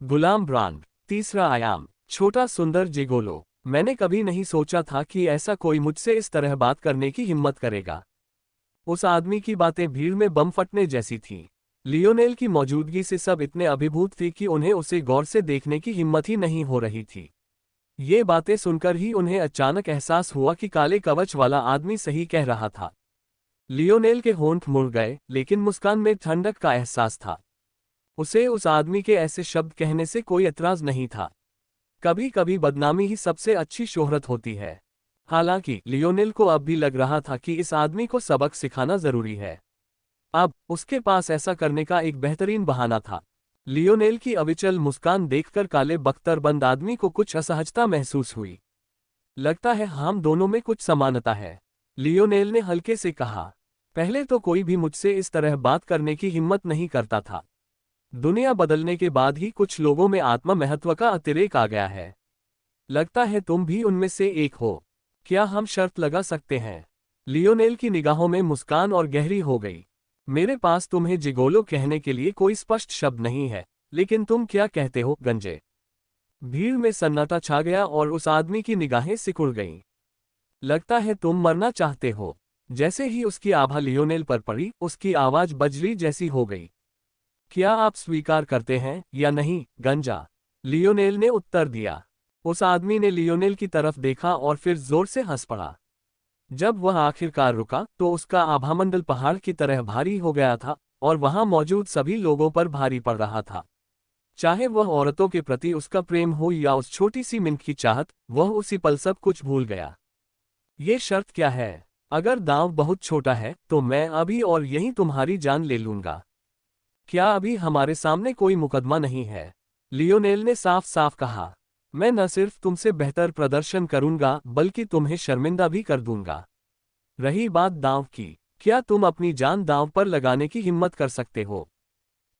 गुलाम ब्रांड, तीसरा आयाम, छोटा सुंदर जिगोलो। मैंने कभी नहीं सोचा था कि ऐसा कोई मुझसे इस तरह बात करने की हिम्मत करेगा। उस आदमी की बातें भीड़ में बम फटने जैसी थीं। लियोनेल की मौजूदगी से सब इतने अभिभूत थे कि उन्हें उसे गौर से देखने की हिम्मत ही नहीं हो रही थी। ये बातें सुनकर ही उन्हें अचानक एहसास हुआ कि काले कवच वाला आदमी सही कह रहा था। लियोनेल के होंठ मुड़ गए, लेकिन मुस्कान में ठंडक का एहसास था। उसे उस आदमी के ऐसे शब्द कहने से कोई एतराज नहीं था। कभी कभी बदनामी ही सबसे अच्छी शोहरत होती है। हालांकि लियोनेल को अब भी लग रहा था कि इस आदमी को सबक सिखाना जरूरी है। अब उसके पास ऐसा करने का एक बेहतरीन बहाना था। लियोनेल की अविचल मुस्कान देखकर काले बख्तरबंद आदमी को कुछ असहजता महसूस हुई। लगता है हम दोनों में कुछ समानता है, लियोनेल ने हल्के से कहा। पहले तो कोई भी मुझसे इस तरह बात करने की हिम्मत नहीं करता था। दुनिया बदलने के बाद ही कुछ लोगों में आत्म महत्व का अतिरेक आ गया है। लगता है तुम भी उनमें से एक हो। क्या हम शर्त लगा सकते हैं? लियोनेल की निगाहों में मुस्कान और गहरी हो गई। मेरे पास तुम्हें जिगोलो कहने के लिए कोई स्पष्ट शब्द नहीं है, लेकिन तुम क्या कहते हो, गंजे? भीड़ में सन्नाटा छा गया और उस आदमी की निगाहें सिकुड़ गईं। लगता है तुम मरना चाहते हो। जैसे ही उसकी आभा लियोनेल पर पड़ी, उसकी आवाज बजरी जैसी हो गई। क्या आप स्वीकार करते हैं या नहीं, गंजा? लियोनेल ने उत्तर दिया। उस आदमी ने लियोनेल की तरफ देखा और फिर जोर से हंस पड़ा। जब वह आखिरकार रुका तो उसका आभामंडल पहाड़ की तरह भारी हो गया था और वहां मौजूद सभी लोगों पर भारी पड़ रहा था। चाहे वह औरतों के प्रति उसका प्रेम हो या उस छोटी सी मिनट की चाहत, वह उसी पल सब कुछ भूल गया। ये शर्त क्या है? अगर दांव बहुत छोटा है तो मैं अभी और यहीं तुम्हारी जान ले लूंगा। क्या अभी हमारे सामने कोई मुकदमा नहीं है? लियोनेल ने साफ साफ कहा। मैं न सिर्फ तुमसे बेहतर प्रदर्शन करूंगा बल्कि तुम्हें शर्मिंदा भी कर दूंगा। रही बात दांव की, क्या तुम अपनी जान दांव पर लगाने की हिम्मत कर सकते हो?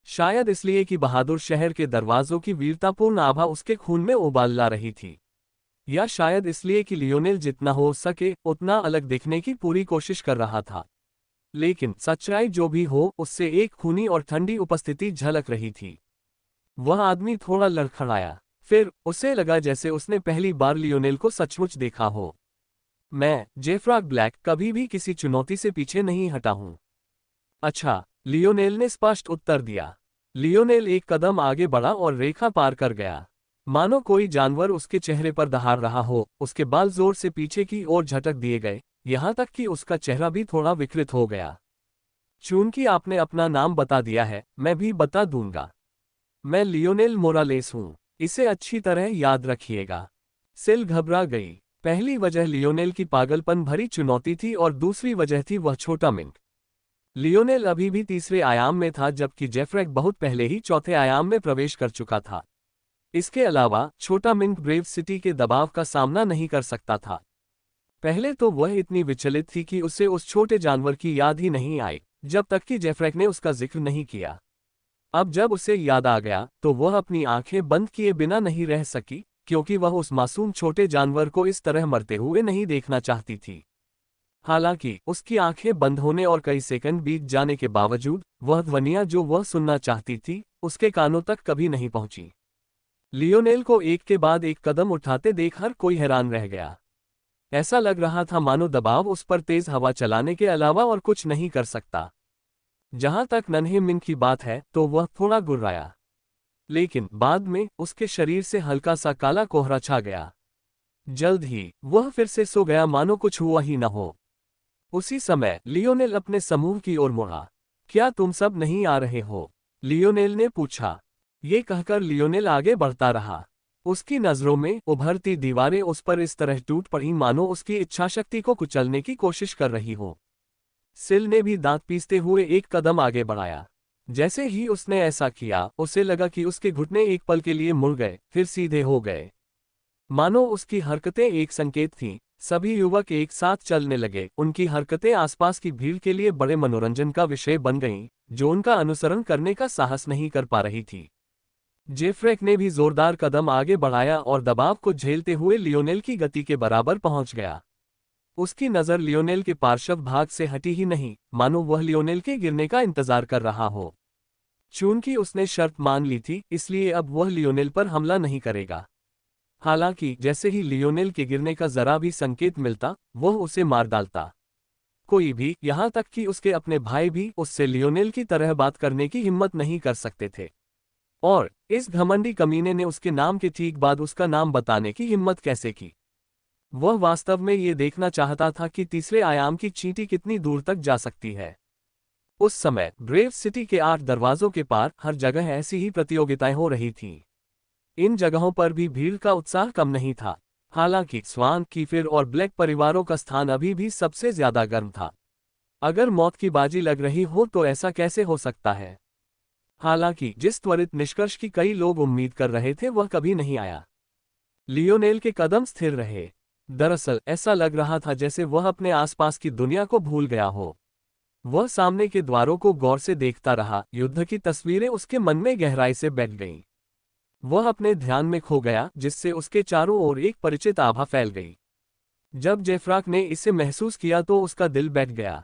शायद इसलिए कि बहादुर शहर के दरवाजों की वीरतापूर्ण आभा उसके खून में उबाल ला रही थी, या शायद इसलिए कि लियोनेल जितना हो सके उतना अलग दिखने की पूरी कोशिश कर रहा था। लेकिन सच्चाई जो भी हो, उससे एक खूनी और ठंडी उपस्थिति झलक रही थी। वह आदमी थोड़ा लड़खड़ाया, फिर उसे लगा जैसे उसने पहली बार लियोनेल को सचमुच देखा हो। मैं, जेफ्रा ब्लैक, कभी भी किसी चुनौती से पीछे नहीं हटा हूं। अच्छा, लियोनेल ने स्पष्ट उत्तर दिया। लियोनेल एक कदम आगे बढ़ा और रेखा पार कर गया। मानो कोई जानवर उसके चेहरे पर दहाड़ रहा हो, उसके बाल जोर से पीछे की ओर झटक दिए गए, यहां तक कि उसका चेहरा भी थोड़ा विकृत हो गया। चूंकि आपने अपना नाम बता दिया है, मैं भी बता दूंगा। मैं लियोनेल मोरालेस हूं, इसे अच्छी तरह याद रखिएगा। सिल घबरा गई। पहली वजह लियोनेल की पागलपन भरी चुनौती थी और दूसरी वजह थी वह छोटा मिंक। लियोनेल अभी भी तीसरे आयाम में था, जबकि जेफ्रेक बहुत पहले ही चौथे आयाम में प्रवेश कर चुका था। इसके अलावा छोटा मिंक ब्रेव सिटी के दबाव का सामना नहीं कर सकता था। पहले तो वह इतनी विचलित थी कि उसे उस छोटे जानवर की याद ही नहीं आई, जब तक कि जेफ्रेक ने उसका जिक्र नहीं किया। अब जब उसे याद आ गया तो वह अपनी आंखें बंद किए बिना नहीं रह सकी, क्योंकि वह उस मासूम छोटे जानवर को इस तरह मरते हुए नहीं देखना चाहती थी। हालांकि उसकी आंखें बंद होने और कई सेकंड बीत जाने के बावजूद वह ध्वनियां जो वह सुनना चाहती थी, उसके कानों तक कभी नहीं पहुंची। लियोनेल को एक के बाद एक कदम उठाते देख हर कोई हैरान रह गया। ऐसा लग रहा था मानो दबाव उस पर तेज हवा चलाने के अलावा और कुछ नहीं कर सकता। जहां तक नन्हे मिंक की बात है तो वह थोड़ा गुर्राया, लेकिन बाद में उसके शरीर से हल्का सा काला कोहरा छा गया। जल्द ही वह फिर से सो गया, मानो कुछ हुआ ही न हो। उसी समय लियोनेल अपने समूह की ओर मुड़ा। क्या तुम सब नहीं आ रहे हो? लियोनेल ने पूछा। ये कहकर लियोनेल आगे बढ़ता रहा। उसकी नजरों में उभरती दीवारें उस पर इस तरह टूट पड़ी मानो उसकी इच्छाशक्ति को कुचलने की कोशिश कर रही हो। सिल ने भी दांत पीसते हुए एक कदम आगे बढ़ाया। जैसे ही उसने ऐसा किया, उसे लगा कि उसके घुटने एक पल के लिए मुड़ गए, फिर सीधे हो गए। मानो उसकी हरकतें एक संकेत थीं। सभी युवक एक साथ चलने लगे। उनकी हरकतें आसपास की भीड़ के लिए बड़े मनोरंजन का विषय बन गईं, जो उनका अनुसरण करने का साहस नहीं कर पा रही थी। जेफ्रेक ने भी जोरदार कदम आगे बढ़ाया और दबाव को झेलते हुए लियोनेल की गति के बराबर पहुंच गया। उसकी नज़र लियोनेल के पार्श्व भाग से हटी ही नहीं, मानो वह लियोनेल के गिरने का इंतजार कर रहा हो। चूंकि उसने शर्त मान ली थी, इसलिए अब वह लियोनेल पर हमला नहीं करेगा। हालांकि जैसे ही लियोनेल के गिरने का जरा भी संकेत मिलता, वह उसे मार डालता। कोई भी, यहां तक कि उसके अपने भाई भी, उससे लियोनेल की तरह बात करने की हिम्मत नहीं कर सकते थे। और इस घमंडी कमीने ने उसके नाम के ठीक बाद उसका नाम बताने की हिम्मत कैसे की? वह वास्तव में ये देखना चाहता था कि तीसरे आयाम की चींटी कितनी दूर तक जा सकती है। उस समय ग्रेव सिटी के 8 दरवाजों के पार हर जगह ऐसी ही प्रतियोगिताएं हो रही थीं। इन जगहों पर भी भीड़ का उत्साह कम नहीं था। हालांकि स्वान, कीफिर और ब्लैक परिवारों का स्थान अभी भी सबसे ज्यादा गर्म था। अगर मौत की बाजी लग रही हो तो ऐसा कैसे हो सकता है? हालांकि जिस त्वरित निष्कर्ष की कई लोग उम्मीद कर रहे थे वह कभी नहीं आया। लियोनेल के कदम स्थिर रहे। दरअसल ऐसा लग रहा था जैसे वह अपने आसपास की दुनिया को भूल गया हो। वह सामने के द्वारों को गौर से देखता रहा। युद्ध की तस्वीरें उसके मन में गहराई से बैठ गईं। वह अपने ध्यान में खो गया, जिससे उसके चारों ओर एक परिचित आभा फैल गई। जब जेफ्राक ने इसे महसूस किया तो उसका दिल बैठ गया।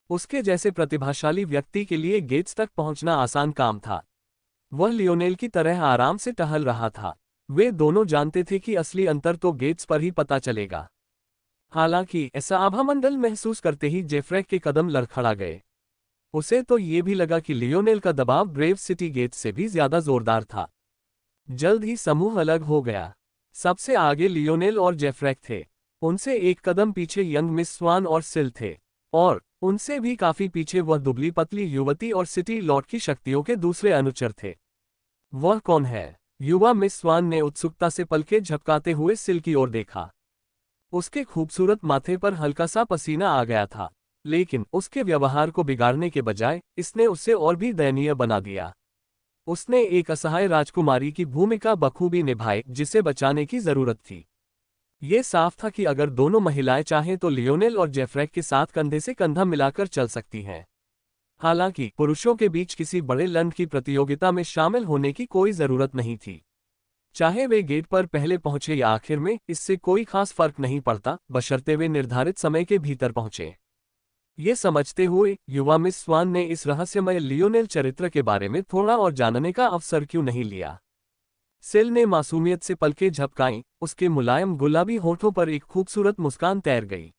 उसके जैसे प्रतिभाशाली व्यक्ति के लिए गेट्स तक पहुंचना आसान काम था। वह लियोनेल की तरह आराम से टहल रहा था। वे दोनों जानते थे कि असली अंतर तो गेट्स पर ही पता चलेगा। हालांकि ऐसा आभामंडल महसूस करते ही जेफ्रैक के कदम लड़खड़ा गए। उसे तो ये भी लगा कि लियोनेल का दबाव ब्रेव सिटी गेट्स से भी ज्यादा जोरदार था। जल्द ही समूह अलग हो गया। सबसे आगे लियोनेल और जेफ्रैक थे। उनसे एक कदम पीछे यंग मिस स्वान और सिल थे। और उनसे भी काफी पीछे वह दुबली पतली युवती और सिटी लॉर्ड की शक्तियों के दूसरे अनुचर थे। वह कौन है? युवा मिस स्वान ने उत्सुकता से पलकें झपकाते हुए सिल की ओर देखा। उसके खूबसूरत माथे पर हल्का सा पसीना आ गया था, लेकिन उसके व्यवहार को बिगाड़ने के बजाय इसने उसे और भी दयनीय बना दिया। उसने एक असहाय राजकुमारी की भूमिका बखूबी निभाई, जिसे बचाने की जरूरत थी। ये साफ था कि अगर दोनों महिलाएं चाहें तो लियोनेल और जेफ्रैक के साथ कंधे से कंधा मिलाकर चल सकती हैं। हालांकि पुरुषों के बीच किसी बड़े लंड की प्रतियोगिता में शामिल होने की कोई जरूरत नहीं थी। चाहे वे गेट पर पहले पहुंचे या आखिर में, इससे कोई खास फर्क नहीं पड़ता, बशर्ते वे निर्धारित समय के भीतर पहुंचे। ये समझते हुए युवा मिस स्वान ने इस रहस्यमय लियोनेल चरित्र के बारे में थोड़ा और जानने का अवसर क्यों नहीं लिया। सिल ने मासूमियत से पलकें झपकाईं। उसके मुलायम गुलाबी होठों पर एक खूबसूरत मुस्कान तैर गई।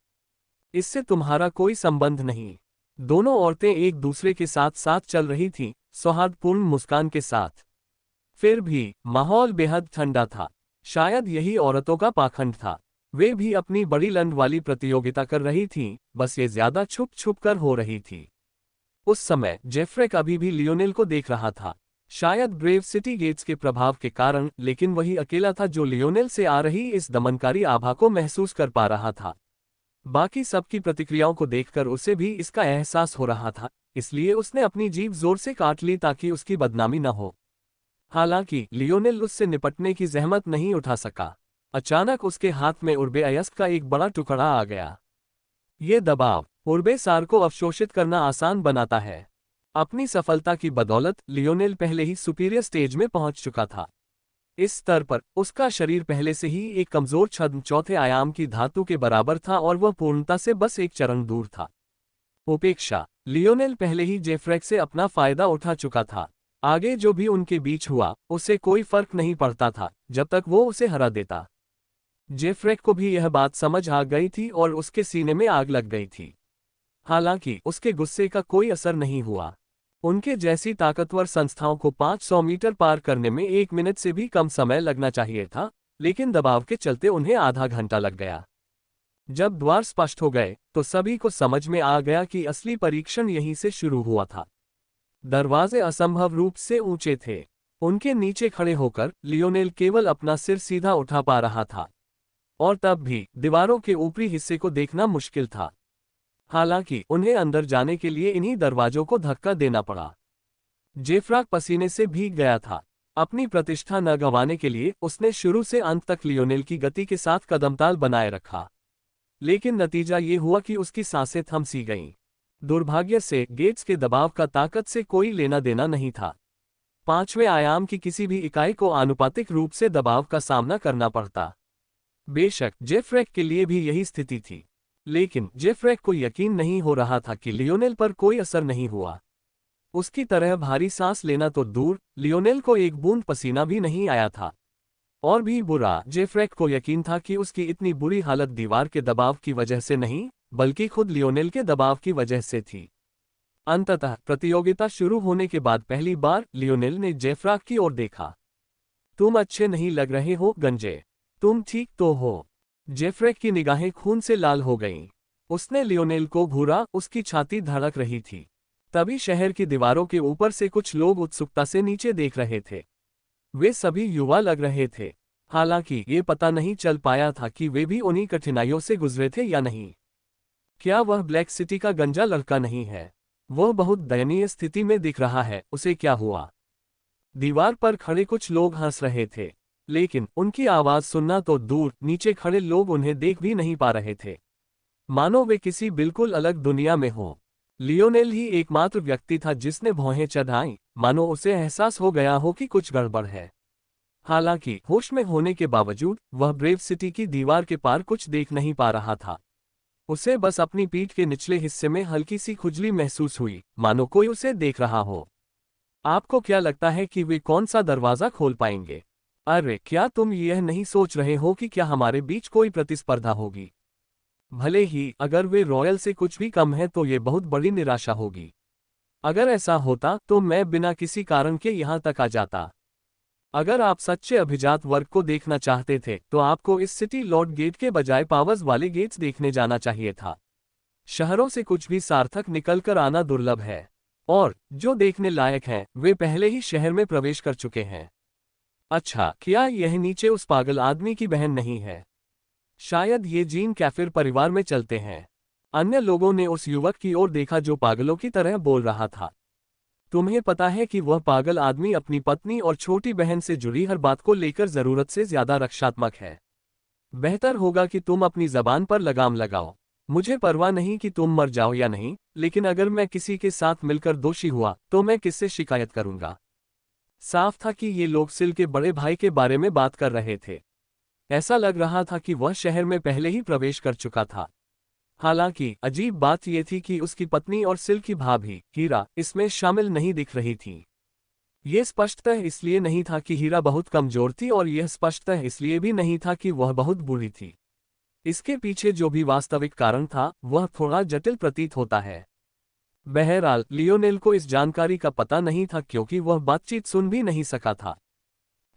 इससे तुम्हारा कोई संबंध नहीं। दोनों औरतें एक दूसरे के साथ साथ चल रही थीं, सौहार्दपूर्ण मुस्कान के साथ। फिर भी माहौल बेहद ठंडा था। शायद यही औरतों का पाखंड था। वे भी अपनी बड़ी लंड वाली प्रतियोगिता कर रही थीं, बस ये ज्यादा छुप छुप कर हो रही थी। उस समय जेफ्रैक अभी भी लियोनेल को देख रहा था। शायद ब्रेव सिटी गेट्स के प्रभाव के कारण, लेकिन वही अकेला था जो लियोनेल से आ रही इस दमनकारी आभा को महसूस कर पा रहा था। बाकी सबकी प्रतिक्रियाओं को देखकर उसे भी इसका एहसास हो रहा था, इसलिए उसने अपनी जीभ जोर से काट ली ताकि उसकी बदनामी न हो। हालांकि लियोनेल उससे निपटने की जहमत नहीं उठा सका। अचानक उसके हाथ में उर्बे अयस्क का एक बड़ा टुकड़ा आ गया। ये दबाव उर्बे सार को अवशोषित करना आसान बनाता है। अपनी सफलता की बदौलत लियोनेल पहले ही सुपीरियर स्टेज में पहुंच चुका था। इस स्तर पर उसका शरीर पहले से ही एक कमजोर छद्म चौथे आयाम की धातु के बराबर था और वह पूर्णता से बस एक चरण दूर था। उपेक्षा। लियोनेल पहले ही जेफ्रैक से अपना फायदा उठा चुका था। आगे जो भी उनके बीच हुआ, उसे कोई फर्क नहीं पड़ता था, जब तक वो उसे हरा देता। जेफ्रैक को भी यह बात समझ आ गई थी और उसके सीने में आग लग गई थी। हालांकि उसके गुस्से का कोई असर नहीं हुआ। उनके जैसी ताकतवर संस्थाओं को 500 मीटर पार करने में 1 मिनट से भी कम समय लगना चाहिए था, लेकिन दबाव के चलते उन्हें आधा घंटा लग गया। जब द्वार स्पष्ट हो गए तो सभी को समझ में आ गया कि असली परीक्षण यहीं से शुरू हुआ था। दरवाजे असंभव रूप से ऊंचे थे। उनके नीचे खड़े होकर लियोनेल केवल अपना सिर सीधा उठा पा रहा था, और तब भी दीवारों के ऊपरी हिस्से को देखना मुश्किल था। हालांकि उन्हें अंदर जाने के लिए इन्हीं दरवाजों को धक्का देना पड़ा। जेफ्राक पसीने से भीग गया था। अपनी प्रतिष्ठा न गंवाने के लिए उसने शुरू से अंत तक लियोनेल की गति के साथ कदमताल बनाए रखा, लेकिन नतीजा ये हुआ कि उसकी सांसें थम सी गईं। दुर्भाग्य से गेट्स के दबाव का ताकत से कोई लेना देना नहीं था। पांचवें आयाम की किसी भी इकाई को आनुपातिक रूप से दबाव का सामना करना पड़ता। बेशक जेफ्रैक के लिए भी यही स्थिति थी, लेकिन जेफ्रैक को यकीन नहीं हो रहा था कि लियोनेल पर कोई असर नहीं हुआ। उसकी तरह भारी सांस लेना तो दूर, लियोनेल को एक बूंद पसीना भी नहीं आया था। और भी बुरा, जेफ्रैक को यकीन था कि उसकी इतनी बुरी हालत दीवार के दबाव की वजह से नहीं, बल्कि खुद लियोनेल के दबाव की वजह से थी। अंततः प्रतियोगिता शुरू होने के बाद पहली बार लियोनेल ने जेफ्राक की ओर देखा। तुम अच्छे नहीं लग रहे हो गंजे, तुम ठीक तो हो? जेफ्रैक की निगाहें खून से लाल हो गईं। उसने लियोनेल को घूरा, उसकी छाती धड़क रही थी। तभी शहर की दीवारों के ऊपर से कुछ लोग उत्सुकता से नीचे देख रहे थे। वे सभी युवा लग रहे थे, हालांकि ये पता नहीं चल पाया था कि वे भी उन्हीं कठिनाइयों से गुजरे थे या नहीं। क्या वह ब्लैक सिटी का गंजा लड़का नहीं है? वह बहुत दयनीय स्थिति में दिख रहा है, उसे क्या हुआ? दीवार पर खड़े कुछ लोग हंस रहे थे, लेकिन उनकी आवाज सुनना तो दूर, नीचे खड़े लोग उन्हें देख भी नहीं पा रहे थे, मानो वे किसी बिल्कुल अलग दुनिया में हों। लियोनेल ही एकमात्र व्यक्ति था जिसने भौहें चढ़ाईं, मानो उसे एहसास हो गया हो कि कुछ गड़बड़ है। हालांकि होश में होने के बावजूद वह ब्रेव सिटी की दीवार के पार कुछ देख नहीं पा रहा था। उसे बस अपनी पीठ के निचले हिस्से में हल्की सी खुजली महसूस हुई, मानो कोई उसे देख रहा हो। आपको क्या लगता है कि वे कौन सा दरवाजा खोल पाएंगे? अरे, क्या तुम यह नहीं सोच रहे हो कि क्या हमारे बीच कोई प्रतिस्पर्धा होगी? भले ही अगर वे रॉयल से कुछ भी कम है तो ये बहुत बड़ी निराशा होगी। अगर ऐसा होता तो मैं बिना किसी कारण के यहाँ तक आ जाता। अगर आप सच्चे अभिजात वर्ग को देखना चाहते थे तो आपको इस सिटी लॉर्ड गेट के बजाय पावर्स वाले गेट्स देखने जाना चाहिए था। शहरों से कुछ भी सार्थक निकलकर आना दुर्लभ है, और जो देखने लायक हैं वे पहले ही शहर में प्रवेश कर चुके हैं। अच्छा, क्या यह नीचे उस पागल आदमी की बहन नहीं है? शायद ये जीन कैफिर परिवार में चलते हैं। अन्य लोगों ने उस युवक की ओर देखा जो पागलों की तरह बोल रहा था। तुम्हें पता है कि वह पागल आदमी अपनी पत्नी और छोटी बहन से जुड़ी हर बात को लेकर जरूरत से ज्यादा रक्षात्मक है। बेहतर होगा कि तुम अपनी जबान पर लगाम लगाओ। मुझे परवाह नहीं कि तुम मर जाओ या नहीं, लेकिन अगर मैं किसी के साथ मिलकर दोषी हुआ तो मैं किससे शिकायत करूंगा? साफ था कि ये लोग सिल के बड़े भाई के बारे में बात कर रहे थे। ऐसा लग रहा था कि वह शहर में पहले ही प्रवेश कर चुका था। हालांकि अजीब बात यह थी कि उसकी पत्नी और सिल की भाभी हीरा इसमें शामिल नहीं दिख रही थी। यह स्पष्टतः इसलिए नहीं था कि हीरा बहुत कमजोर थी, और यह स्पष्टतः इसलिए भी नहीं था कि वह बहुत बुरी थी। इसके पीछे जो भी वास्तविक कारण था वह थोड़ा जटिल प्रतीत होता है। बहरहाल लियोनेल को इस जानकारी का पता नहीं था, क्योंकि वह बातचीत सुन भी नहीं सका था।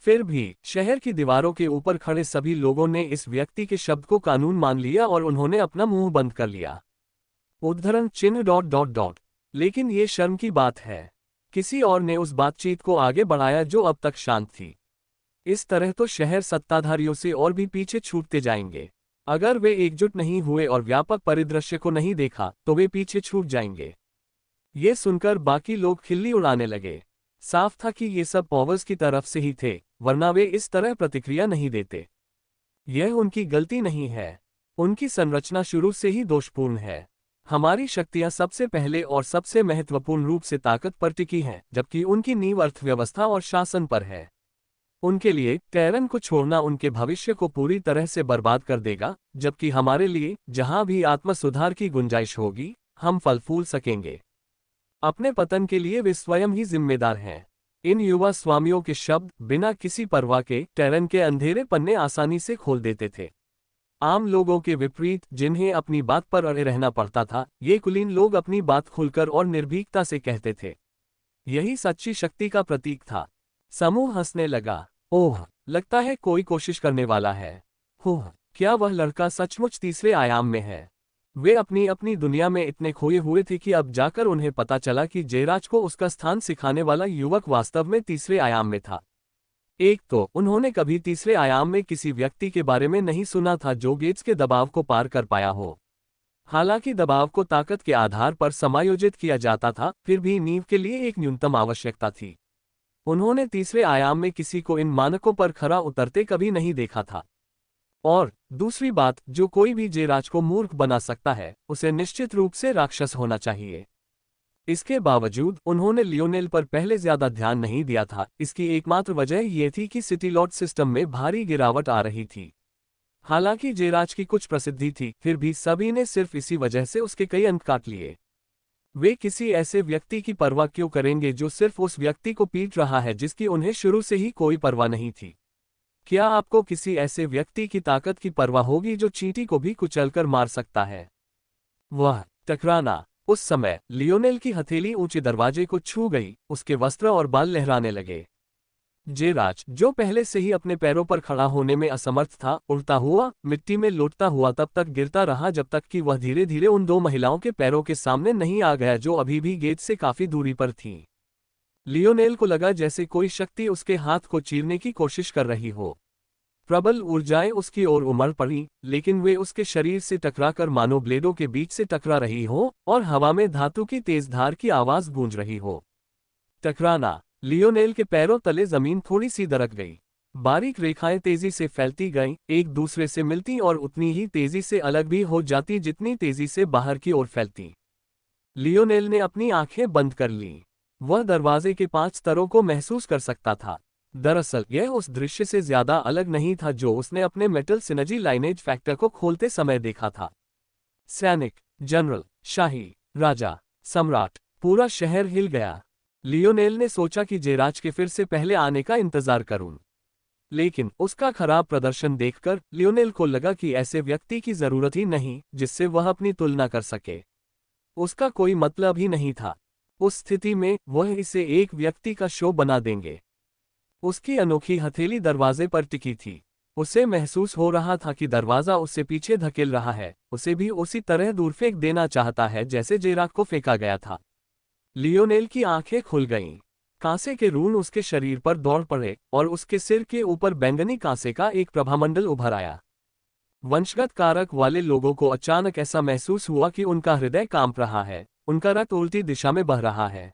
फिर भी शहर की दीवारों के ऊपर खड़े सभी लोगों ने इस व्यक्ति के शब्द को कानून मान लिया और उन्होंने अपना मुंह बंद कर लिया। उद्धरण चिन्ह डॉट डॉट डॉट। लेकिन ये शर्म की बात है, किसी और ने उस बातचीत को आगे बढ़ाया जो अब तक शांत थी। इस तरह तो शहर सत्ताधारियों से और भी पीछे छूटते जाएंगे। अगर वे एकजुट नहीं हुए और व्यापक परिदृश्य को नहीं देखा तो वे पीछे छूट जाएंगे। ये सुनकर बाकी लोग खिल्ली उड़ाने लगे। साफ था कि ये सब पॉवर्स की तरफ से ही थे, वरना वे इस तरह प्रतिक्रिया नहीं देते। यह उनकी गलती नहीं है, उनकी संरचना शुरू से ही दोषपूर्ण है। हमारी शक्तियां सबसे पहले और सबसे महत्वपूर्ण रूप से ताकत पर टिकी हैं, जबकि उनकी नींव अर्थव्यवस्था और शासन पर है। उनके लिए टेरन को छोड़ना उनके भविष्य को पूरी तरह से बर्बाद कर देगा, जबकि हमारे लिए जहां भी आत्म सुधार की गुंजाइश होगी हम फल फूल सकेंगे। अपने पतन के लिए वे स्वयं ही जिम्मेदार हैं। इन युवा स्वामियों के शब्द बिना किसी परवाह के टेरन के अंधेरे पन्ने आसानी से खोल देते थे। आम लोगों के विपरीत, जिन्हें अपनी बात पर अड़े रहना पड़ता था, ये कुलीन लोग अपनी बात खुलकर और निर्भीकता से कहते थे। यही सच्ची शक्ति का प्रतीक था। समूह हंसने लगा। ओह, लगता है कोई कोशिश करने वाला है। ओह, क्या वह लड़का सचमुच तीसरे आयाम में है? वे अपनी अपनी दुनिया में इतने खोए हुए थे कि अब जाकर उन्हें पता चला कि जयराज को उसका स्थान सिखाने वाला युवक वास्तव में तीसरे आयाम में था। एक तो उन्होंने कभी तीसरे आयाम में किसी व्यक्ति के बारे में नहीं सुना था जो गेट्स के दबाव को पार कर पाया हो। हालांकि दबाव को ताकत के आधार पर समायोजित किया जाता था, फिर भी नींव के लिए एक न्यूनतम आवश्यकता थी। उन्होंने तीसरे आयाम में किसी को इन मानकों पर खरा उतरते कभी नहीं देखा था। और दूसरी बात, जो कोई भी जयराज को मूर्ख बना सकता है, उसे निश्चित रूप से राक्षस होना चाहिए। इसके बावजूद उन्होंने लियोनेल पर पहले ज्यादा ध्यान नहीं दिया था। इसकी एकमात्र वजह यह थी कि सिटी लॉर्ड सिस्टम में भारी गिरावट आ रही थी। हालांकि जयराज की कुछ प्रसिद्धि थी, फिर भी सभी ने सिर्फ इसी वजह से उसके कई अंक काट लिए। वे किसी ऐसे व्यक्ति की परवाह क्यों करेंगे जो सिर्फ उस व्यक्ति को पीट रहा है जिसकी उन्हें शुरू से ही कोई परवाह नहीं थी। क्या आपको किसी ऐसे व्यक्ति की ताकत की परवाह होगी जो चींटी को भी कुचलकर मार सकता है? वह टकराना। उस समय लियोनेल की हथेली ऊंचे दरवाजे को छू गई, उसके वस्त्र और बाल लहराने लगे। जयराज, जो पहले से ही अपने पैरों पर खड़ा होने में असमर्थ था, उड़ता हुआ मिट्टी में लौटता हुआ तब तक गिरता रहा जब तक कि वह धीरे धीरे उन दो महिलाओं के पैरों के सामने नहीं आ गया जो अभी भी गेट से काफी दूरी पर थीं। लियोनेल को लगा जैसे कोई शक्ति उसके हाथ को चीरने की कोशिश कर रही हो। प्रबल ऊर्जाएं उसकी ओर उमड़ पड़ी, लेकिन वे उसके शरीर से टकराकर मानो ब्लेडों के बीच से टकरा रही हो और हवा में धातु की तेज धार की आवाज गूंज रही हो। टकराना। लियोनेल के पैरों तले जमीन थोड़ी सी दरक गई। बारीक रेखाएं तेजी से फैलती गईं, एक दूसरे से मिलती और उतनी ही तेजी से अलग भी हो जाती जितनी तेजी से बाहर की ओर फैलती। लियोनेल ने अपनी आंखें बंद कर लीं। वह दरवाजे के 5 स्तरों को महसूस कर सकता था। दरअसल यह उस दृश्य से ज्यादा अलग नहीं था जो उसने अपने मेटल सिनर्जी लाइनेज फैक्टर को खोलते समय देखा था। सैनिक, जनरल, शाही, राजा, सम्राट, पूरा शहर हिल गया। लियोनेल ने सोचा कि जयराज के फिर से पहले आने का इंतजार करूं, लेकिन उसका खराब प्रदर्शन देखकर लियोनेल को लगा कि ऐसे व्यक्ति की जरूरत ही नहीं जिससे वह अपनी तुलना कर सके। उसका कोई मतलब ही नहीं था। उस स्थिति में वह इसे एक व्यक्ति का शो बना देंगे। उसकी अनोखी हथेली दरवाजे पर टिकी थी। उसे महसूस हो रहा था कि दरवाजा उससे पीछे धकेल रहा है, उसे भी उसी तरह दूर फेंक देना चाहता है जैसे जयराज को फेंका गया था। लियोनेल की आंखें खुल गईं। कांसे के रून उसके शरीर पर दौड़ पड़े और उसके सिर के ऊपर बैंगनी कांसे का एक प्रभामंडल उभर आया। वंशगत कारक वाले लोगों को अचानक ऐसा महसूस हुआ कि उनका हृदय कांप रहा है, उनका रक्त उल्टी दिशा में बह रहा है।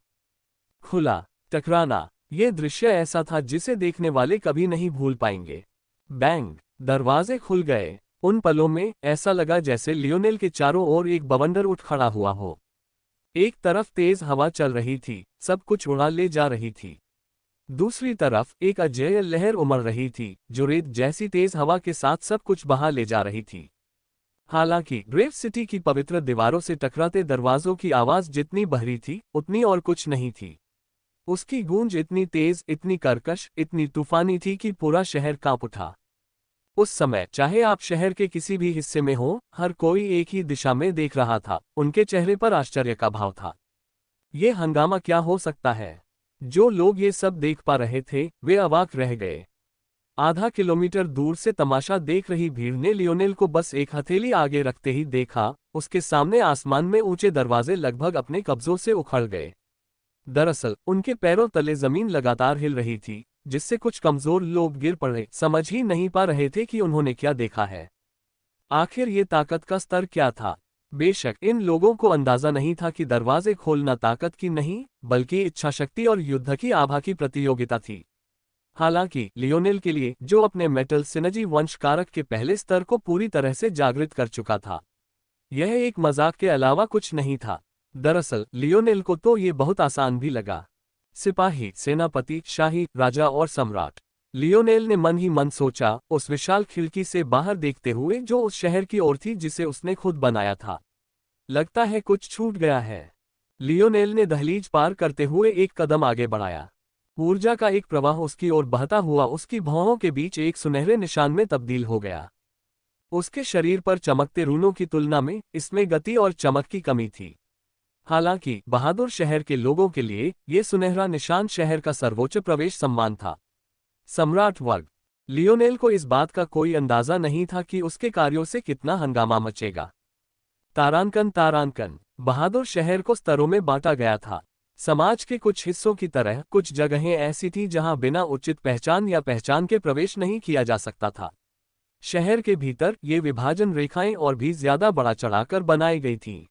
खुला टकराना। यह दृश्य ऐसा था जिसे देखने वाले कभी नहीं भूल पाएंगे। बैंग। दरवाजे खुल गए। उन पलों में ऐसा लगा जैसे लियोनेल के चारों ओर एक बवंडर उठ खड़ा हुआ हो। एक तरफ तेज हवा चल रही थी, सब कुछ उड़ा ले जा रही थी। दूसरी तरफ एक अजेय लहर उमड़ रही थी जो रेत जैसी तेज हवा के साथ सब कुछ बहा ले जा रही थी। हालांकि ग्रेव सिटी की पवित्र दीवारों से टकराते दरवाजों की आवाज जितनी बहरी थी उतनी और कुछ नहीं थी। उसकी गूंज इतनी तेज, इतनी कर्कश, इतनी तूफानी थी कि पूरा शहर कांप उठा। उस समय चाहे आप शहर के किसी भी हिस्से में हो, हर कोई एक ही दिशा में देख रहा था। उनके चेहरे पर आश्चर्य का भाव था। ये हंगामा क्या हो सकता है? जो लोग ये सब देख पा रहे थे वे अवाक रह गए। आधा किलोमीटर दूर से तमाशा देख रही भीड़ ने लियोनेल को बस एक हथेली आगे रखते ही देखा। उसके सामने आसमान में ऊंचे दरवाजे लगभग अपने कब्जों से उखड़ गए। दरअसल उनके पैरों तले जमीन लगातार हिल रही थी, जिससे कुछ कमजोर लोग गिर पड़े, समझ ही नहीं पा रहे थे कि उन्होंने क्या देखा है। आखिर ये ताकत का स्तर क्या था? बेशक इन लोगों को अंदाजा नहीं था कि दरवाजे खोलना ताकत की नहीं बल्कि इच्छाशक्ति और युद्ध की आभा की प्रतियोगिता थी। हालांकि लियोनेल के लिए, जो अपने मेटल सिनर्जी वंश कारक के पहले स्तर को पूरी तरह से जागृत कर चुका था, यह एक मजाक के अलावा कुछ नहीं था। दरअसल लियोनेल को तो ये बहुत आसान भी लगा। सिपाही, सेनापति, शाही, राजा और सम्राट। लियोनेल ने मन ही मन सोचा, उस विशाल खिड़की से बाहर देखते हुए जो उस शहर की ओर थी जिसे उसने खुद बनाया था। लगता है कुछ छूट गया है। लियोनेल ने दहलीज पार करते हुए एक कदम आगे बढ़ाया। ऊर्जा का एक प्रवाह उसकी ओर बहता हुआ उसकी भौहों के बीच एक सुनहरे निशान में तब्दील हो गया। उसके शरीर पर चमकते रूनों की तुलना में इसमें गति और चमक की कमी थी। हालांकि बहादुर शहर के लोगों के लिए ये सुनहरा निशान शहर का सर्वोच्च प्रवेश सम्मान था। सम्राट वर्ग। लियोनेल को इस बात का कोई अंदाजा नहीं था कि उसके कार्यों से कितना हंगामा मचेगा। तारांकन तारांकन बहादुर शहर को स्तरों में बांटा गया था। समाज के कुछ हिस्सों की तरह कुछ जगहें ऐसी थीं जहां बिना उचित पहचान या पहचान के प्रवेश नहीं किया जा सकता था। शहर के भीतर ये विभाजन रेखाएं और भी ज्यादा बढ़ा चढ़ाकर बनाई गई थीं।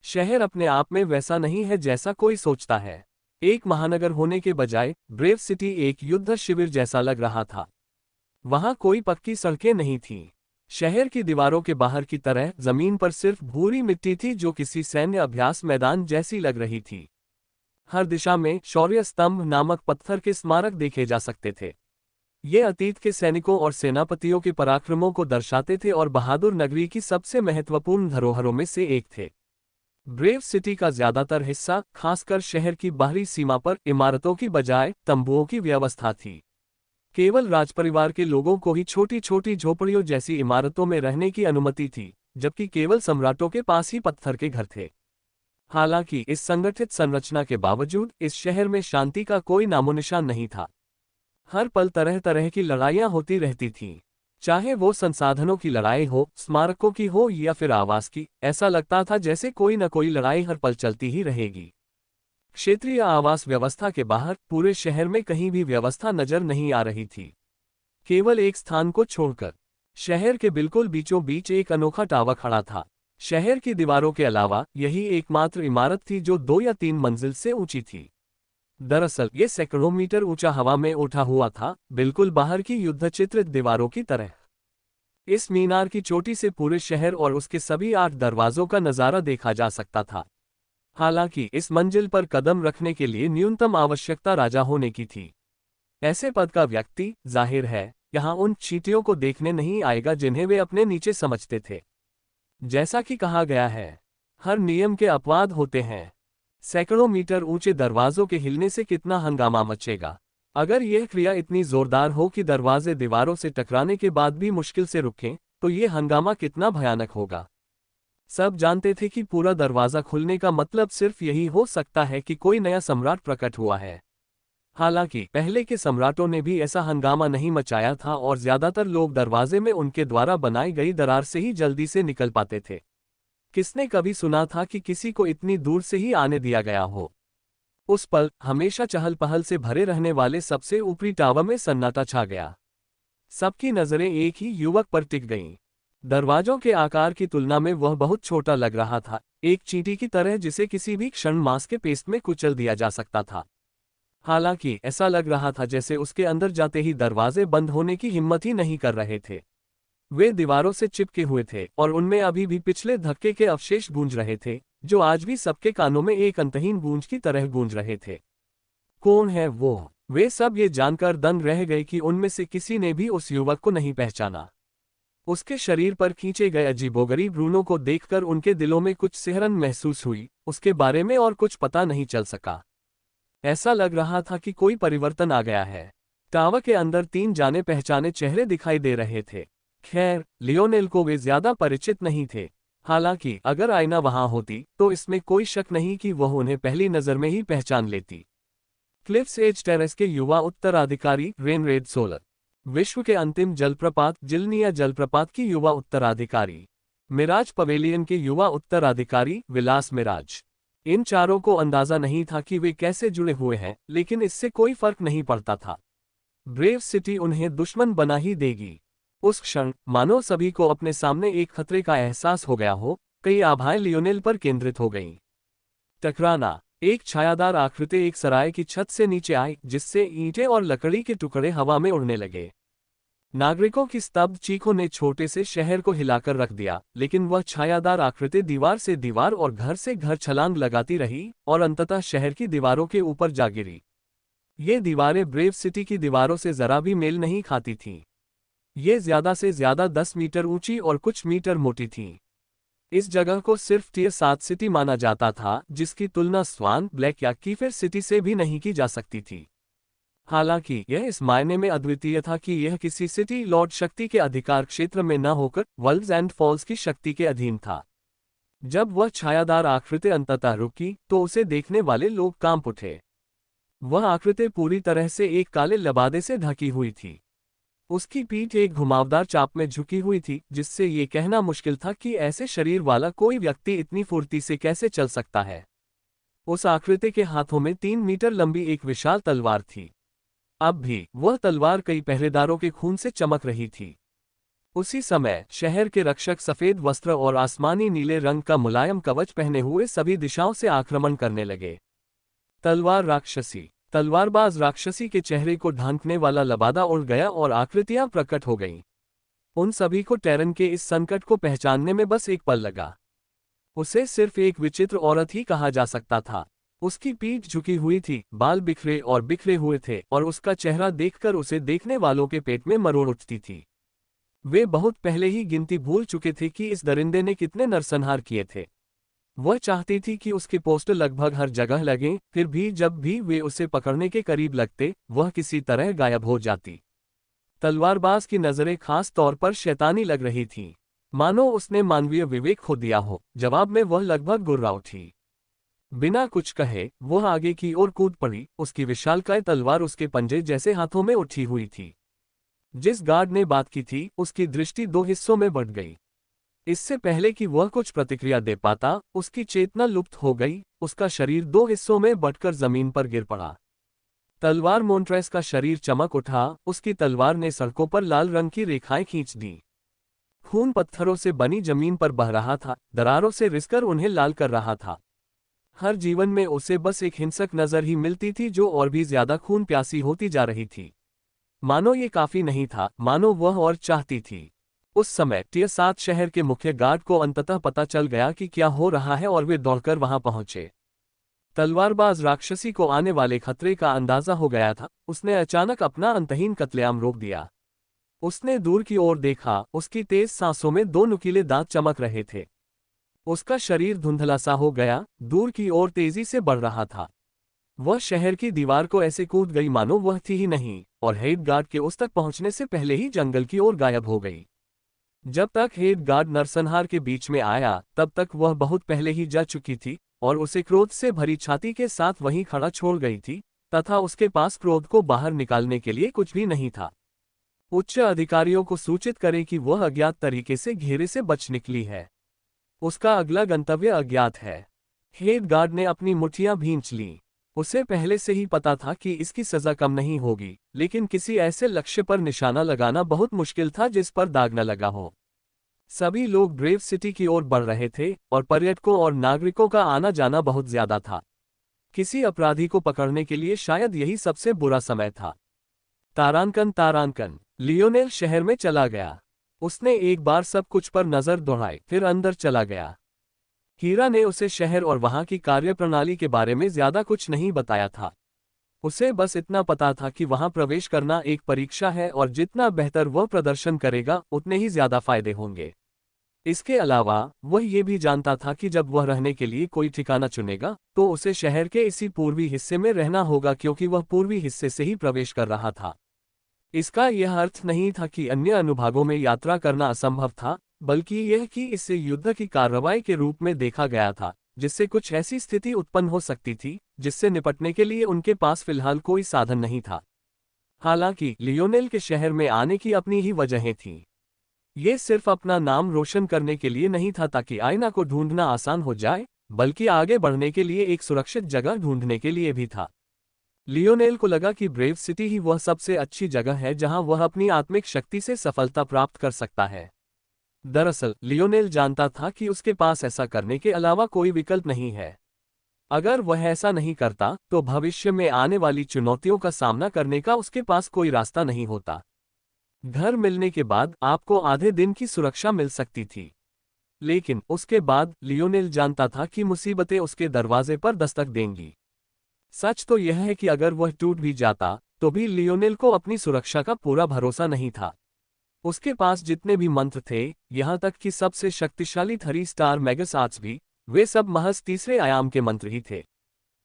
शहर अपने आप में वैसा नहीं है जैसा कोई सोचता है। एक महानगर होने के बजाय ब्रेव सिटी एक युद्ध शिविर जैसा लग रहा था। वहां कोई पक्की सड़कें नहीं थीं। शहर की दीवारों के बाहर की तरह जमीन पर सिर्फ भूरी मिट्टी थी जो किसी सैन्य अभ्यास मैदान जैसी लग रही थी। हर दिशा में शौर्य स्तंभ नामक पत्थर के स्मारक देखे जा सकते थे। ये अतीत के सैनिकों और सेनापतियों के पराक्रमों को दर्शाते थे और बहादुर नगरी की सबसे महत्वपूर्ण धरोहरों में से एक थे। ब्रेव सिटी का ज्यादातर हिस्सा, खासकर शहर की बाहरी सीमा पर, इमारतों की बजाय तंबुओं की व्यवस्था थी। केवल राजपरिवार के लोगों को ही छोटी छोटी झोपड़ियों जैसी इमारतों में रहने की अनुमति थी, जबकि केवल सम्राटों के पास ही पत्थर के घर थे। हालांकि इस संगठित संरचना के बावजूद इस शहर में शांति का कोई नामोनिशान नहीं था। हर पल तरह तरह की लड़ाइयां होती रहती थीं। चाहे वो संसाधनों की लड़ाई हो, स्मारकों की हो या फिर आवास की, ऐसा लगता था जैसे कोई न कोई लड़ाई हर पल चलती ही रहेगी। क्षेत्रीय आवास व्यवस्था के बाहर पूरे शहर में कहीं भी व्यवस्था नजर नहीं आ रही थी, केवल एक स्थान को छोड़कर। शहर के बिल्कुल बीचों बीच एक अनोखा टावर खड़ा था। शहर की दीवारों के अलावा यही एकमात्र इमारत थी जो 2 या 3 मंजिल से ऊंची थी। दरअसल ये सैकड़ों मीटर ऊंचा हवा में उठा हुआ था, बिल्कुल बाहर की युद्धचित्रित दीवारों की तरह। इस मीनार की चोटी से पूरे शहर और उसके सभी 8 दरवाजों का नजारा देखा जा सकता था। हालांकि इस मंजिल पर कदम रखने के लिए न्यूनतम आवश्यकता राजा होने की थी। ऐसे पद का व्यक्ति, जाहिर है, यहां उन चींटियों को देखने नहीं आएगा जिन्हें वे अपने नीचे समझते थे। जैसा कि कहा गया है, हर नियम के अपवाद होते हैं। सैकड़ों मीटर ऊंचे दरवाजों के हिलने से कितना हंगामा मचेगा। अगर यह क्रिया इतनी जोरदार हो कि दरवाजे दीवारों से टकराने के बाद भी मुश्किल से रुकें, तो यह हंगामा कितना भयानक होगा। सब जानते थे कि पूरा दरवाजा खुलने का मतलब सिर्फ यही हो सकता है कि कोई नया सम्राट प्रकट हुआ है। हालांकि पहले के सम्राटों ने भी ऐसा हंगामा नहीं मचाया था और ज्यादातर लोग दरवाजे में उनके द्वारा बनाई गई दरार से ही जल्दी से निकल पाते थे। किसने कभी सुना था कि किसी को इतनी दूर से ही आने दिया गया हो। उस पल हमेशा चहल पहल से भरे रहने वाले सबसे ऊपरी टावर में सन्नाटा छा गया। सबकी नजरें एक ही युवक पर टिक गईं। दरवाजों के आकार की तुलना में वह बहुत छोटा लग रहा था, एक चींटी की तरह जिसे किसी भी क्षण मांस के पेस्ट में कुचल दिया जा सकता था। हालांकि ऐसा लग रहा था जैसे उसके अंदर जाते ही दरवाजे बंद होने की हिम्मत ही नहीं कर रहे थे। वे दीवारों से चिपके हुए थे और उनमें अभी भी पिछले धक्के के अवशेष गूंज रहे थे, जो आज भी सबके कानों में एक अंतहीन गूंज की तरह गूंज रहे थे। कौन है वो? वे सब ये जानकर दंग रह गए कि उनमें से किसी ने भी उस युवक को नहीं पहचाना। उसके शरीर पर खींचे गए अजीबोगरीब रूनों को देखकर उनके दिलों में कुछ सिहरन महसूस हुई, उसके बारे में और कुछ पता नहीं चल सका। ऐसा लग रहा था कि कोई परिवर्तन आ गया है। टावर के अंदर 3 जाने पहचाने चेहरे दिखाई दे रहे थे। खैर, लियोनेल को वे ज्यादा परिचित नहीं थे। हालांकि अगर आईना वहां होती तो इसमें कोई शक नहीं कि वह उन्हें पहली नजर में ही पहचान लेती। क्लिफ्स एज टेरेस के युवा उत्तराधिकारी रेनरेड सोलर, विश्व के अंतिम जलप्रपात जिल्निया जलप्रपात की युवा उत्तराधिकारी, मिराज पवेलियन के युवा उत्तराधिकारी विलास मिराज। इन चारों को अंदाजा नहीं था कि वे कैसे जुड़े हुए हैं, लेकिन इससे कोई फर्क नहीं पड़ता था। ब्रेव सिटी उन्हें दुश्मन बना ही देगी। उस क्षण मानो सभी को अपने सामने एक खतरे का एहसास हो गया हो। कई आभाएं लियोनेल पर केंद्रित हो गईं। टकराना। एक छायादार आकृति एक सराय की छत से नीचे आई, जिससे ईंटें और लकड़ी के टुकड़े हवा में उड़ने लगे। नागरिकों की स्तब्ध चीखों ने छोटे से शहर को हिलाकर रख दिया, लेकिन वह छायादार आकृति दीवार से दीवार और घर से घर छलांग लगाती रही और अंततः शहर की दीवारों के ऊपर जा गिरी। ये दीवारें ब्रेव सिटी की दीवारों से जरा भी मेल नहीं खाती थीं। ये ज्यादा से ज्यादा 10 मीटर ऊंची और कुछ मीटर मोटी थीं। इस जगह को सिर्फ टियर 7 सिटी माना जाता था, जिसकी तुलना स्वान, ब्लैक या कीफर सिटी से भी नहीं की जा सकती थी। हालांकि यह इस मायने में अद्वितीय था कि यह किसी सिटी लॉर्ड शक्ति के अधिकार क्षेत्र में न होकर वर्ल्ड्स एंड फॉल्स की शक्ति के अधीन था। जब वह छायादार आकृति अंततः रुकी तो उसे देखने वाले लोग कांप उठे। वह आकृति पूरी तरह से एक काले लबादे से ढकी हुई थी। उसकी पीठ एक घुमावदार चाप में झुकी हुई थी, जिससे ये कहना मुश्किल था कि ऐसे शरीर वाला कोई व्यक्ति इतनी फुर्ती से कैसे चल सकता है। उस आकृति के हाथों में 3 मीटर लंबी एक विशाल तलवार थी। अब भी वह तलवार कई पहरेदारों के खून से चमक रही थी। उसी समय शहर के रक्षक सफेद वस्त्र और आसमानी नीले रंग का मुलायम कवच पहने हुए सभी दिशाओं से आक्रमण करने लगे। तलवार राक्षसी। तलवारबाज राक्षसी के चेहरे को ढांकने वाला लबादा उड़ गया और आकृतियां प्रकट हो गईं। उन सभी को टैरन के इस संकट को पहचानने में बस एक पल लगा। उसे सिर्फ एक विचित्र औरत ही कहा जा सकता था। उसकी पीठ झुकी हुई थी, बाल बिखरे हुए थे और उसका चेहरा देखकर उसे देखने वालों के पेट में मरोड़ उठती थी। वे बहुत पहले ही गिनती भूल चुके थे कि इस दरिंदे ने कितने नरसंहार किए थे। वह चाहती थी कि उसके पोस्टर लगभग हर जगह लगें, फिर भी जब भी वे उसे पकड़ने के करीब लगते, वह किसी तरह गायब हो जाती। तलवारबाज की नजरें खास तौर पर शैतानी लग रही थीं, मानो उसने मानवीय विवेक खो दिया हो। जवाब में वह लगभग गुर्रा उठी। बिना कुछ कहे वह आगे की ओर कूद पड़ी। उसकी विशालकाय तलवार उसके पंजे जैसे हाथों में उठी हुई थी। जिस गार्ड ने बात की थी, उसकी दृष्टि 2 हिस्सों में बंट गई। इससे पहले कि वह कुछ प्रतिक्रिया दे पाता, उसकी चेतना लुप्त हो गई। उसका शरीर 2 हिस्सों में बंटकर जमीन पर गिर पड़ा। तलवार मोन्ट्रेस का शरीर चमक उठा। उसकी तलवार ने सड़कों पर लाल रंग की रेखाएं खींच दी। खून पत्थरों से बनी जमीन पर बह रहा था, दरारों से रिसकर उन्हें लाल कर रहा था। हर जीवन में उसे बस एक हिंसक नजर ही मिलती थी, जो और भी ज्यादा खून प्यासी होती जा रही थी। मानो ये काफी नहीं था, मानो वह और चाहती थी। उस समय टियर 7 शहर के मुख्य गार्ड को अंततः पता चल गया कि क्या हो रहा है और वे दौड़कर वहां पहुंचे। तलवारबाज राक्षसी को आने वाले खतरे का अंदाजा हो गया था। उसने अचानक अपना अंतहीन कत्लेआम रोक दिया। उसने दूर की ओर देखा। उसकी तेज सांसों में 2 नुकीले दांत चमक रहे थे। उसका शरीर धुंधला सा हो गया, दूर की ओर तेजी से बढ़ रहा था। वह शहर की दीवार को ऐसे कूद गई मानो वह थी ही नहीं, और हेड गार्ड के उस तक पहुंचने से पहले ही जंगल की ओर गायब हो गई। जब तक हेड गार्ड नरसंहार के बीच में आया, तब तक वह बहुत पहले ही जा चुकी थी और उसे क्रोध से भरी छाती के साथ वहीं खड़ा छोड़ गई थी, तथा उसके पास क्रोध को बाहर निकालने के लिए कुछ भी नहीं था। उच्च अधिकारियों को सूचित करें कि वह अज्ञात तरीके से घेरे से बच निकली है। उसका अगला गंतव्य अज्ञात है। हेड गार्ड ने अपनी मुट्ठियां भींच लीं। उसे पहले से ही पता था कि इसकी सजा कम नहीं होगी, लेकिन किसी ऐसे लक्ष्य पर निशाना लगाना बहुत मुश्किल था जिस पर दाग न लगा हो। सभी लोग ब्रेव सिटी की ओर बढ़ रहे थे और पर्यटकों और नागरिकों का आना जाना बहुत ज्यादा था। किसी अपराधी को पकड़ने के लिए शायद यही सबसे बुरा समय था। तारांकन लियोनेल शहर में चला गया। उसने एक बार सब कुछ पर नजर दौड़ाई, फिर अंदर चला गया। हीरा ने उसे शहर और वहां की कार्यप्रणाली के बारे में ज्यादा कुछ नहीं बताया था। उसे बस इतना पता था कि वहां प्रवेश करना एक परीक्षा है और जितना बेहतर वह प्रदर्शन करेगा, उतने ही ज्यादा फायदे होंगे। इसके अलावा वह ये भी जानता था कि जब वह रहने के लिए कोई ठिकाना चुनेगा, तो उसे शहर के इसी पूर्वी हिस्से में रहना होगा, क्योंकि वह पूर्वी हिस्से से ही प्रवेश कर रहा था। इसका यह अर्थ नहीं था कि अन्य अनुभागों में यात्रा करना असंभव था, बल्कि यह कि इसे युद्ध की कार्रवाई के रूप में देखा गया था, जिससे कुछ ऐसी स्थिति उत्पन्न हो सकती थी जिससे निपटने के लिए उनके पास फिलहाल कोई साधन नहीं था। हालांकि लियोनेल के शहर में आने की अपनी ही वजहें थीं। ये सिर्फ अपना नाम रोशन करने के लिए नहीं था ताकि आयना को ढूंढना आसान हो जाए, बल्कि आगे बढ़ने के लिए एक सुरक्षित जगह ढूंढने के लिए भी था। लियोनेल को लगा कि ब्रेव सिटी ही वह सबसे अच्छी जगह है जहां वह अपनी आत्मिक शक्ति से सफलता प्राप्त कर सकता है। दरअसल लियोनेल जानता था कि उसके पास ऐसा करने के अलावा कोई विकल्प नहीं है। अगर वह ऐसा नहीं करता, तो भविष्य में आने वाली चुनौतियों का सामना करने का उसके पास कोई रास्ता नहीं होता। घर मिलने के बाद आपको आधे दिन की सुरक्षा मिल सकती थी, लेकिन उसके बाद लियोनेल जानता था कि मुसीबतें उसके दरवाजे पर दस्तक देंगी। सच तो यह है कि अगर वह टूट भी जाता, तो भी लियोनेल को अपनी सुरक्षा का पूरा भरोसा नहीं था। उसके पास जितने भी मंत्र थे, यहां तक कि सबसे शक्तिशाली 3 स्टार मेगासार्ट्स भी, वे सब महज तीसरे आयाम के मंत्र ही थे।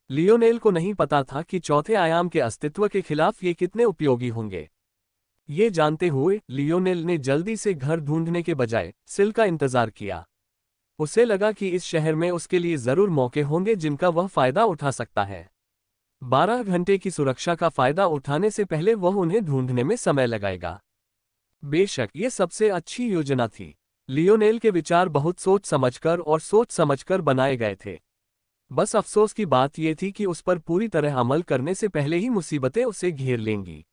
लियोनेल को नहीं पता था कि चौथे आयाम के अस्तित्व के खिलाफ ये कितने उपयोगी होंगे। ये जानते हुए लियोनेल ने जल्दी से घर ढूंढने के बजाय सिल का इंतजार किया। उसे लगा कि इस शहर में उसके लिए जरूर मौके होंगे जिनका वह फायदा उठा सकता है। 12 घंटे की सुरक्षा का फायदा उठाने से पहले वह उन्हें ढूंढने में समय लगाएगा। बेशक ये सबसे अच्छी योजना थी। लियोनेल के विचार बहुत सोच समझकर बनाए गए थे। बस अफसोस की बात यह थी कि उस पर पूरी तरह अमल करने से पहले ही मुसीबतें उसे घेर लेंगी।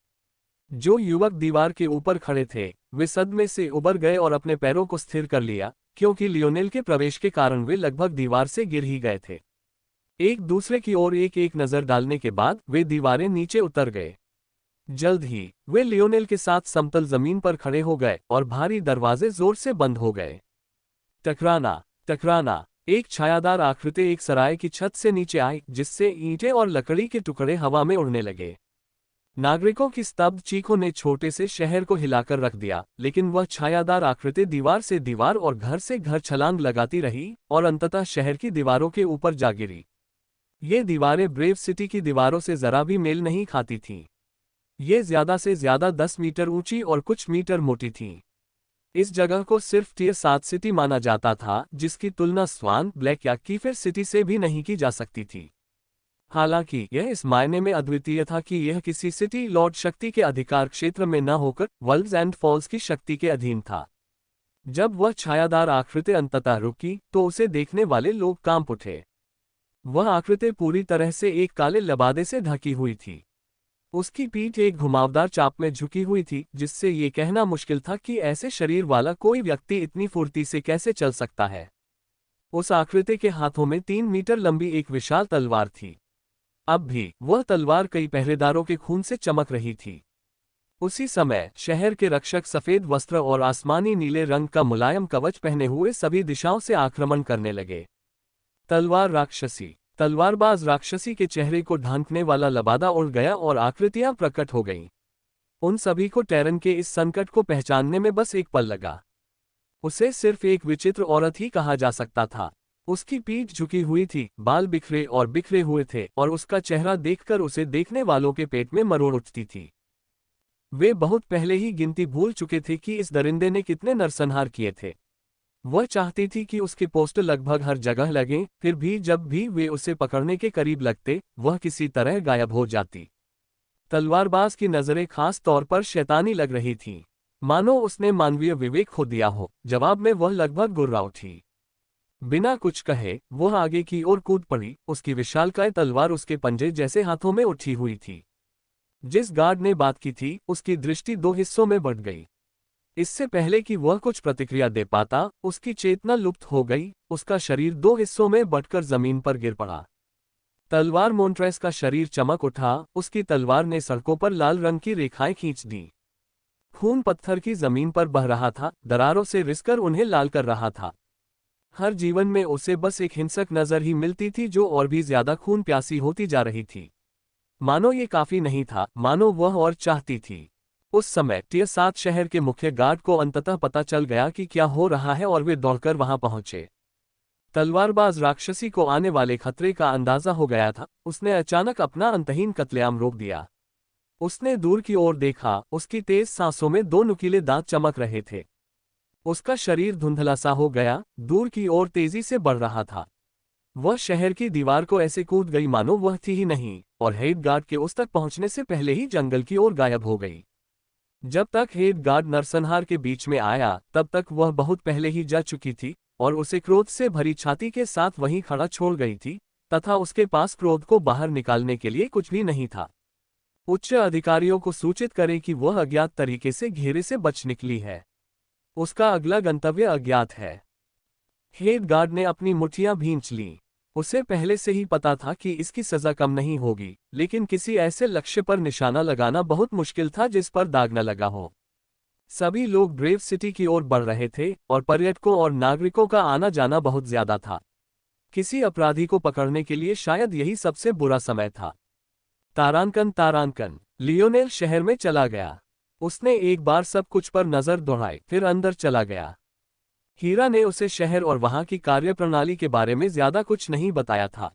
जो युवक दीवार के ऊपर खड़े थे, वे सदमे से उबर गए और अपने पैरों को स्थिर कर लिया, क्योंकि लियोनेल के प्रवेश के कारण वे लगभग दीवार से गिर ही गए थे। एक दूसरे की ओर एक एक नजर डालने के बाद वे दीवारें नीचे उतर गए। जल्द ही वे लियोनेल के साथ समतल जमीन पर खड़े हो गए और भारी दरवाजे जोर से बंद हो गए। टकराना टकराना, एक छायादार आकृति एक सराय की छत से नीचे आई, जिससे ईंटें और लकड़ी के टुकड़े हवा में उड़ने लगे। नागरिकों की स्तब्ध चीखों ने छोटे से शहर को हिलाकर रख दिया, लेकिन वह छायादार आकृति दीवार से दीवार और घर से घर छलांग लगाती रही और अंततः शहर की दीवारों के ऊपर जा गिरी। ये दीवारें ब्रेव सिटी की दीवारों से जरा भी मेल नहीं खाती थीं। ये ज्यादा से ज्यादा 10 मीटर ऊंची और कुछ मीटर मोटी थीं। इस जगह को सिर्फ टियर 7 सिटी माना जाता था, जिसकी तुलना स्वान, ब्लैक या कीफर सिटी से भी नहीं की जा सकती थी। हालांकि यह इस मायने में अद्वितीय था कि यह किसी सिटी लॉर्ड शक्ति के अधिकार क्षेत्र में न होकर वर्ल्ड्स एंड फॉल्स की शक्ति के अधीन था। जब वह छायादार आकृति अंततः रुकी, तो उसे देखने वाले लोग कांप उठे। वह आकृति पूरी तरह से एक काले लबादे से ढकी हुई थी। उसकी पीठ एक घुमावदार चाप में झुकी हुई थी, जिससे ये कहना मुश्किल था कि ऐसे शरीर वाला कोई व्यक्ति इतनी फुर्ती से कैसे चल सकता है। उस आकृति के हाथों में 3 मीटर लंबी एक विशाल तलवार थी। अब भी वह तलवार कई पहरेदारों के खून से चमक रही थी। उसी समय शहर के रक्षक सफेद वस्त्र और आसमानी नीले रंग का मुलायम कवच पहने हुए सभी दिशाओं से आक्रमण करने लगे। तलवारबाज राक्षसी के चेहरे को ढांकने वाला लबादा उड़ गया और आकृतियां प्रकट हो गईं। उन सभी को टैरन के इस संकट को पहचानने में बस एक पल लगा। उसे सिर्फ एक विचित्र औरत ही कहा जा सकता था। उसकी पीठ झुकी हुई थी, बाल बिखरे हुए थे और उसका चेहरा देखकर उसे देखने वालों के पेट में मरोड़ उठती थी। वे बहुत पहले ही गिनती भूल चुके थे कि इस दरिंदे ने कितने नरसंहार किए थे। वह चाहती थी कि उसके पोस्टर लगभग हर जगह लगें, फिर भी जब भी वे उसे पकड़ने के करीब लगते, वह किसी तरह गायब हो जाती। तलवारबाज की नजरें खास तौर पर शैतानी लग रही थीं, मानो उसने मानवीय विवेक खो दिया हो। जवाब में वह लगभग गुर्रा उठी। बिना कुछ कहे वह आगे की ओर कूद पड़ी। उसकी विशालकाय तलवार उसके पंजे जैसे हाथों में उठी हुई थी। जिस गार्ड ने बात की थी, उसकी दृष्टि 2 हिस्सों में बढ़ गई। इससे पहले कि वह कुछ प्रतिक्रिया दे पाता, उसकी चेतना लुप्त हो गई। उसका शरीर 2 हिस्सों में बंटकर जमीन पर गिर पड़ा। तलवार मोन्ट्रेस का शरीर चमक उठा। उसकी तलवार ने सड़कों पर लाल रंग की रेखाएं खींच दी। खून पत्थर की जमीन पर बह रहा था, दरारों से रिसकर उन्हें लाल कर रहा था। हर जीवन में उसे बस एक हिंसक नजर ही मिलती थी, जो और भी ज्यादा खून प्यासी होती जा रही थी। मानो ये काफी नहीं था, मानो वह और चाहती थी। उस समय टियर 7 शहर के मुख्य गार्ड को अंततः पता चल गया कि क्या हो रहा है और वे दौड़कर वहां पहुंचे। तलवारबाज राक्षसी को आने वाले खतरे का अंदाजा हो गया था। उसने अचानक अपना अंतहीन कत्लेआम रोक दिया। उसने दूर की ओर देखा। उसकी तेज सांसों में 2 नुकीले दांत चमक रहे थे। उसका शरीर धुंधला सा हो गया, दूर की ओर तेजी से बढ़ रहा था। वह शहर की दीवार को ऐसे कूद गई मानो वह थी ही नहीं, और हेड गार्ड के उस तक पहुंचने से पहले ही जंगल की ओर गायब हो गई। जब तक हेड गार्ड नरसंहार के बीच में आया, तब तक वह बहुत पहले ही जा चुकी थी और उसे क्रोध से भरी छाती के साथ वहीं खड़ा छोड़ गई थी, तथा उसके पास क्रोध को बाहर निकालने के लिए कुछ भी नहीं था। उच्च अधिकारियों को सूचित करें कि वह अज्ञात तरीके से घेरे से बच निकली है। उसका अगला गंतव्य अज्ञात है। हेड गार्ड ने अपनी मुट्ठियां भींच लीं। उसे पहले से ही पता था कि इसकी सजा कम नहीं होगी, लेकिन किसी ऐसे लक्ष्य पर निशाना लगाना बहुत मुश्किल था जिस पर दाग न लगा हो। सभी लोग ब्रेव सिटी की ओर बढ़ रहे थे और पर्यटकों और नागरिकों का आना जाना बहुत ज्यादा था। किसी अपराधी को पकड़ने के लिए शायद यही सबसे बुरा समय था। तारांकन लियोनेल शहर में चला गया। उसने एक बार सब कुछ पर नजर दौड़ाई, फिर अंदर चला गया। हीरा ने उसे शहर और वहां की कार्यप्रणाली के बारे में ज्यादा कुछ नहीं बताया था।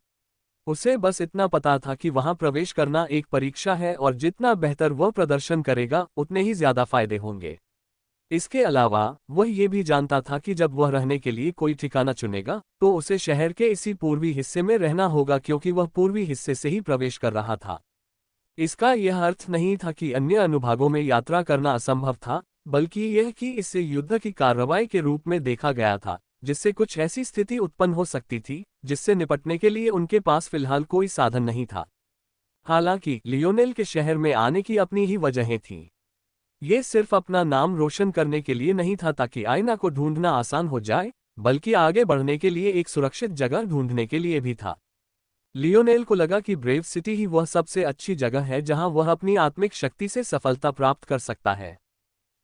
उसे बस इतना पता था कि वहां प्रवेश करना एक परीक्षा है और जितना बेहतर वह प्रदर्शन करेगा, उतने ही ज्यादा फायदे होंगे। इसके अलावा वह ये भी जानता था कि जब वह रहने के लिए कोई ठिकाना चुनेगा, तो उसे शहर के इसी पूर्वी हिस्से में रहना होगा, क्योंकि वह पूर्वी हिस्से से ही प्रवेश कर रहा था। इसका यह अर्थ नहीं था कि अन्य अनुभागों में यात्रा करना असंभव था, बल्कि यह कि इसे युद्ध की कार्रवाई के रूप में देखा गया था, जिससे कुछ ऐसी स्थिति उत्पन्न हो सकती थी जिससे निपटने के लिए उनके पास फिलहाल कोई साधन नहीं था। हालांकि लियोनेल के शहर में आने की अपनी ही वजहें थीं। ये सिर्फ अपना नाम रोशन करने के लिए नहीं था ताकि आयना को ढूंढना आसान हो जाए, बल्कि आगे बढ़ने के लिए एक सुरक्षित जगह ढूंढने के लिए भी था। लियोनेल को लगा कि ब्रेव सिटी ही वह सबसे अच्छी जगह है जहां वह अपनी आत्मिक शक्ति से सफलता प्राप्त कर सकता है।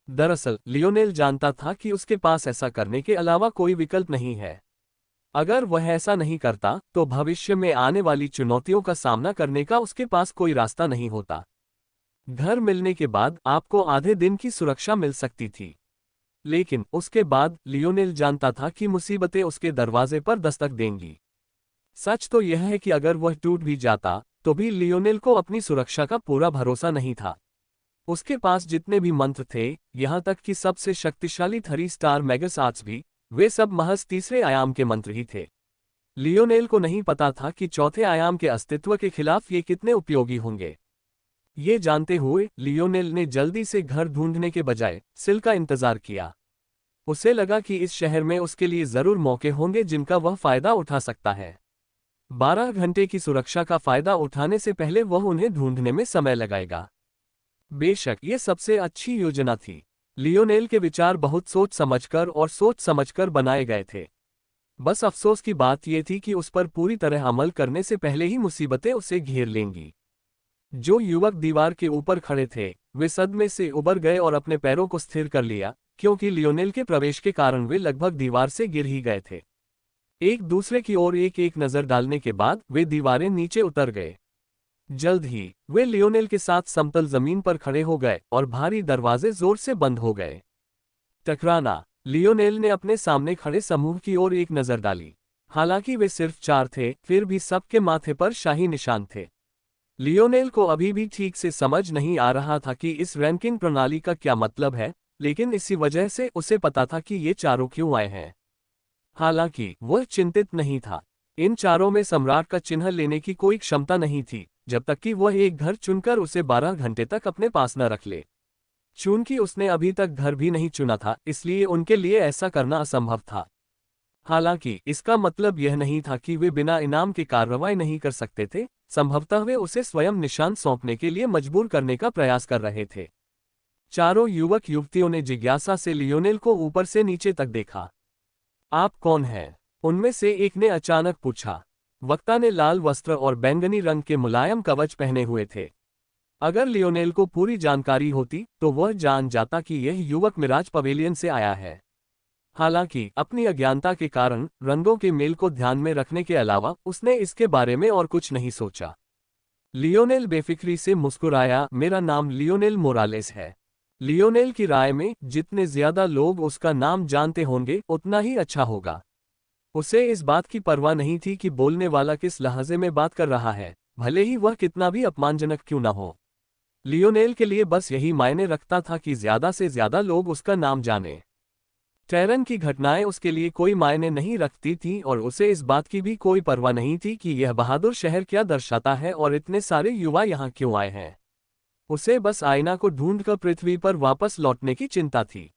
दरअसल लियोनेल जानता था कि उसके पास ऐसा करने के अलावा कोई विकल्प नहीं है। अगर वह ऐसा नहीं करता तो भविष्य में आने वाली चुनौतियों का सामना करने का उसके पास कोई रास्ता नहीं होता। घर मिलने के बाद आपको आधे दिन की सुरक्षा मिल सकती थी, लेकिन उसके बाद लियोनेल जानता था कि मुसीबतें उसके दरवाजे पर दस्तक देंगी। सच तो यह है कि अगर वह टूट भी जाता तो भी लियोनेल को अपनी सुरक्षा का पूरा भरोसा नहीं था। उसके पास जितने भी मंत्र थे, यहां तक कि सबसे शक्तिशाली 3 स्टार मैगस आर्ट्स भी, वे सब महज तीसरे आयाम के मंत्र ही थे। लियोनेल को नहीं पता था कि चौथे आयाम के अस्तित्व के खिलाफ ये कितने उपयोगी होंगे। ये जानते हुए लियोनेल ने जल्दी से घर ढूंढने के बजाय सिल का इंतजार किया। उसे लगा कि इस शहर में उसके लिए जरूर मौके होंगे जिनका वह फायदा उठा सकता है। 12 घंटे की सुरक्षा का फायदा उठाने से पहले वह उन्हें ढूंढने में समय लगाएगा। बेशक ये सबसे अच्छी योजना थी। लियोनेल के विचार बहुत सोच समझकर बनाए गए थे। बस अफसोस की बात यह थी कि उस पर पूरी तरह अमल करने से पहले ही मुसीबतें उसे घेर लेंगी। जो युवक दीवार के ऊपर खड़े थे, वे सदमे से उबर गए और अपने पैरों को स्थिर कर लिया, क्योंकि लियोनेल के प्रवेश के कारण वे लगभग दीवार से गिर ही गए थे। एक दूसरे की ओर एक एक नजर डालने के बाद वे दीवारें नीचे उतर गए। जल्द ही वे लियोनेल के साथ समतल जमीन पर खड़े हो गए और भारी दरवाजे जोर से बंद हो गए। टकराना। लियोनेल ने अपने सामने खड़े समूह की ओर एक नजर डाली। हालांकि वे सिर्फ 4 थे, फिर भी सबके माथे पर शाही निशान थे। लियोनेल को अभी भी ठीक से समझ नहीं आ रहा था कि इस रैंकिंग प्रणाली का क्या मतलब है, लेकिन इसी वजह से उसे पता था कि ये चारों क्यों आए हैं। हालांकि वह चिंतित नहीं था। इन चारों में सम्राट का चिन्ह लेने की कोई क्षमता नहीं थी, जब तक कि वह एक घर चुनकर उसे 12 घंटे तक अपने पास न रख ले। चूंकि उसने अभी तक घर भी नहीं चुना था, इसलिए उनके लिए ऐसा करना असंभव था। हालांकि इसका मतलब यह नहीं था कि वे बिना इनाम के कार्रवाई नहीं कर सकते थे। संभवतः वे उसे स्वयं निशान सौंपने के लिए मजबूर करने का प्रयास कर रहे थे। चारों युवक युवतियों ने जिज्ञासा से लियोनेल को ऊपर से नीचे तक देखा। आप कौन हैं? उनमें से एक ने अचानक पूछा। वक्ता ने लाल वस्त्र और बैंगनी रंग के मुलायम कवच पहने हुए थे। अगर लियोनेल को पूरी जानकारी होती तो वह जान जाता कि यह युवक मिराज पवेलियन से आया है। हालांकि अपनी अज्ञानता के कारण रंगों के मेल को ध्यान में रखने के अलावा उसने इसके बारे में और कुछ नहीं सोचा। लियोनेल बेफिक्री से मुस्कुराया, मेरा नाम लियोनेल मोरालेस है। लियोनेल की राय में जितने ज्यादा लोग उसका नाम जानते होंगे उतना ही अच्छा होगा। उसे इस बात की परवाह नहीं थी कि बोलने वाला किस लहजे में बात कर रहा है, भले ही वह कितना भी अपमानजनक क्यों न हो। लियोनेल के लिए बस यही मायने रखता था कि ज्यादा से ज्यादा लोग उसका नाम जाने। टैरन की घटनाएं उसके लिए कोई मायने नहीं रखती थीं और उसे इस बात की भी कोई परवाह नहीं थी कि यह बहादुर शहर क्या दर्शाता है और इतने सारे युवा यहाँ क्यों आए हैं। उसे बस आयना को ढूंढकर पृथ्वी पर वापस लौटने की चिंता थी।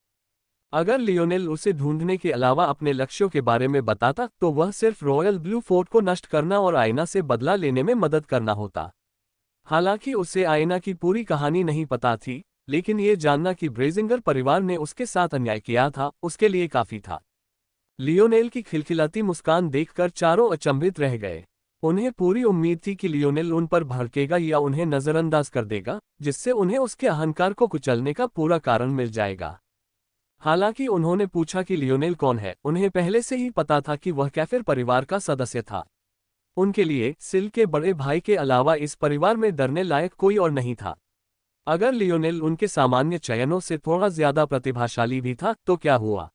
अगर लियोनेल उसे ढूंढने के अलावा अपने लक्ष्यों के बारे में बताता तो वह सिर्फ रॉयल ब्लू फोर्ट को नष्ट करना और आयना से बदला लेने में मदद करना होता। हालांकि उसे आयना की पूरी कहानी नहीं पता थी, लेकिन ये जानना कि ब्रेजिंगर परिवार ने उसके साथ अन्याय किया था उसके लिए काफी था। लियोनेल की खिलखिलाती मुस्कान देखकर चारों अचंभित रह गए। उन्हें पूरी उम्मीद थी कि लियोनेल उन पर भड़केगा या उन्हें नजरअंदाज कर देगा, जिससे उन्हें उसके अहंकार को कुचलने का पूरा कारण मिल जाएगा। हालांकि उन्होंने पूछा कि लियोनेल कौन है, उन्हें पहले से ही पता था कि वह कैफिर परिवार का सदस्य था। उनके लिए सिल के बड़े भाई के अलावा इस परिवार में डरने लायक कोई और नहीं था। अगर लियोनेल उनके सामान्य चयनों से थोड़ा ज्यादा प्रतिभाशाली भी था तो क्या हुआ,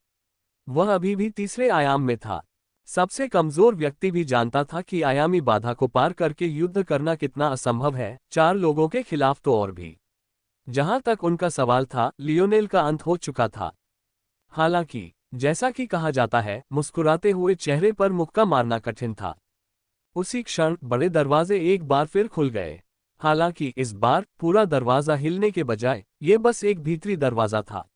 वह अभी भी तीसरे आयाम में था। सबसे कमजोर व्यक्ति भी जानता था कि आयामी बाधा को पार करके युद्ध करना कितना असंभव है, 4 लोगों के खिलाफ तो और भी। जहां तक उनका सवाल था, लियोनेल का अंत हो चुका था। हालांकि जैसा कि कहा जाता है, मुस्कुराते हुए चेहरे पर मुक्का मारना कठिन था। उसी क्षण बड़े दरवाजे एक बार फिर खुल गए। हालांकि इस बार पूरा दरवाजा हिलने के बजाय ये बस एक भीतरी दरवाजा था।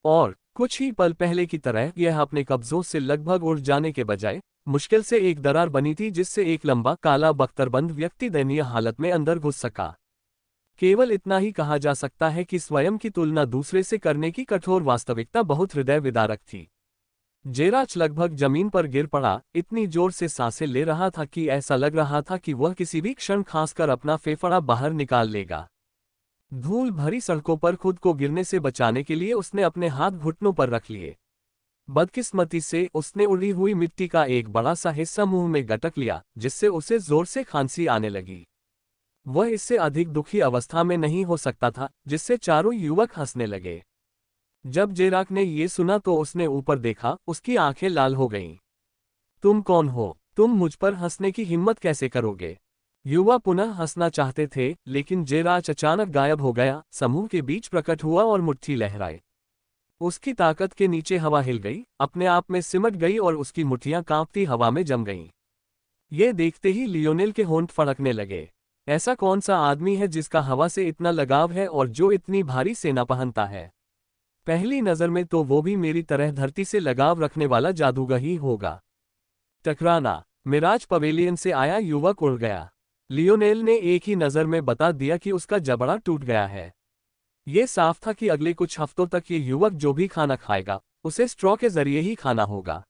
और कुछ ही पल पहले की तरह यह अपने कब्जों से लगभग उड़ जाने के बजाय मुश्किल से एक दरार बनी थी जिससे एक लंबा काला बख्तरबंद व्यक्ति दयनीय हालत में अंदर घुस सका। केवल इतना ही कहा जा सकता है कि स्वयं की तुलना दूसरे से करने की कठोर वास्तविकता बहुत हृदय विदारक थी। जेराच लगभग जमीन पर गिर पड़ा, इतनी जोर से सांसें ले रहा था कि ऐसा लग रहा था कि वह किसी भी क्षण खांसकर अपना फेफड़ा बाहर निकाल लेगा। धूल भरी सड़कों पर खुद को गिरने से बचाने के लिए उसने अपने हाथ घुटनों पर रख लिए। बदकिस्मती से उसने उड़ी हुई मिट्टी का एक बड़ा सा हिस्सा मुंह में गटक लिया, जिससे उसे जोर से खांसी आने लगी। वह इससे अधिक दुखी अवस्था में नहीं हो सकता था, जिससे चारों युवक हंसने लगे। जब जेराक ने ये सुना तो उसने ऊपर देखा, उसकी आंखें लाल हो गईं। तुम कौन हो? तुम मुझ पर हंसने की हिम्मत कैसे करोगे? युवा पुनः हंसना चाहते थे, लेकिन जेराच अचानक गायब हो गया, समूह के बीच प्रकट हुआ और मुट्ठी लहराए। उसकी ताकत के नीचे हवा हिल गई, अपने आप में सिमट गई और उसकी मुट्ठियां कांपती हवा में जम गईं। ये देखते ही लियोनेल के होंठ फड़कने लगे। ऐसा कौन सा आदमी है जिसका हवा से इतना लगाव है और जो इतनी भारी सेना पहनता है? पहली नजर में तो वो भी मेरी तरह धरती से लगाव रखने वाला जादूगर ही होगा। टकराना। मिराज पवेलियन से आया युवक उड़ गया। लियोनेल ने एक ही नजर में बता दिया कि उसका जबड़ा टूट गया है। ये साफ था कि अगले कुछ हफ्तों तक ये युवक जो भी खाना खाएगा, उसे स्ट्रॉ के जरिए ही खाना होगा।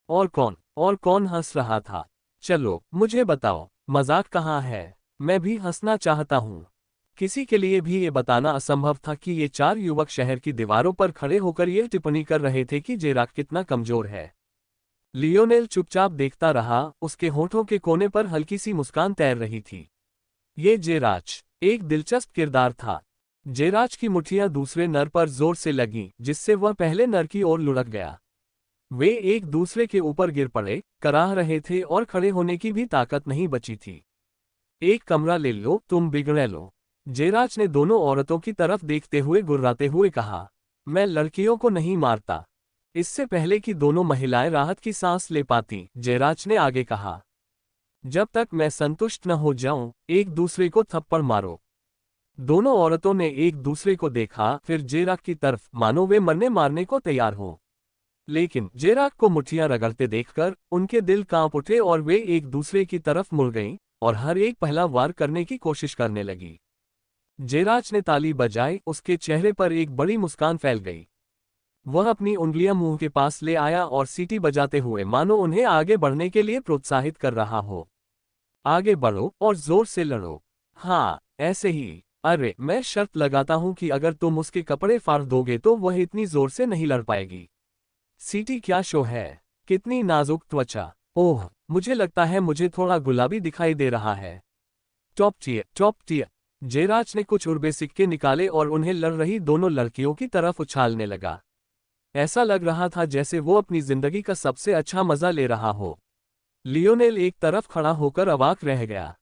और कौन हंस रहा था? चलो, मुझे बताओ, मजाक कहाँ है? मैं भी हंसना चाहता हूँ। किसी के लिए भी ये बताना असंभव था कि ये चार युवक शहर की दीवारों पर खड़े होकर ये टिप्पणी कर रहे थे कि जेराक कितना कमजोर है। लियोनेल चुपचाप देखता रहा, उसके होठों के कोने पर हल्की सी मुस्कान तैर रही थी। ये जेराच एक दिलचस्प किरदार था। जेराच की मुट्ठियां दूसरे नर पर जोर से लगीं, जिससे वह पहले नर की ओर लुढ़क गया। वे एक दूसरे के ऊपर गिर पड़े, कराह रहे थे और खड़े होने की भी ताकत नहीं बची थी। एक कमरा ले लो, तुम बिगड़े लो। जेराच ने दोनों औरतों की तरफ देखते हुए गुर्राते हुए कहा। मैं लड़कियों को नहीं मारता। इससे पहले कि दोनों महिलाएं राहत की सांस ले पाती, जेराच ने आगे कहा, जब तक मैं संतुष्ट न हो जाऊं, एक दूसरे को थप्पड़ मारो। दोनों औरतों ने एक दूसरे को देखा, फिर जेराक की तरफ, मानो वे मरने मारने को तैयार हों। लेकिन जेराक को मुट्ठियां रगड़ते देखकर उनके दिल कांप उठे और वे एक दूसरे की तरफ मुड़ गईं और हर एक पहला वार करने की कोशिश करने लगी। जेराच ने ताली बजाई, उसके चेहरे पर एक बड़ी मुस्कान फैल गई। वह अपनी उंगलियां मुंह के पास ले आया और सीटी बजाते हुए मानो उन्हें आगे बढ़ने के लिए प्रोत्साहित कर रहा हो। आगे बढ़ो और जोर से लड़ो। हाँ, ऐसे ही। अरे, मैं शर्त लगाता हूं कि अगर तुम उसके कपड़े फाड़ दोगे तो वह इतनी जोर से नहीं लड़ पाएगी। सीटी क्या शो है! कितनी नाजुक त्वचा! ओह, मुझे लगता है मुझे थोड़ा गुलाबी दिखाई दे रहा है। Top tier, top tier. जेराच ने कुछ उर्बे सिक्के निकाले और उन्हें लड़ रही दोनों लड़कियों की तरफ उछालने लगा। ऐसा लग रहा था जैसे वो अपनी जिंदगी का सबसे अच्छा मजा ले रहा हो। लियोनेल एक तरफ खड़ा होकर अवाक रह गया।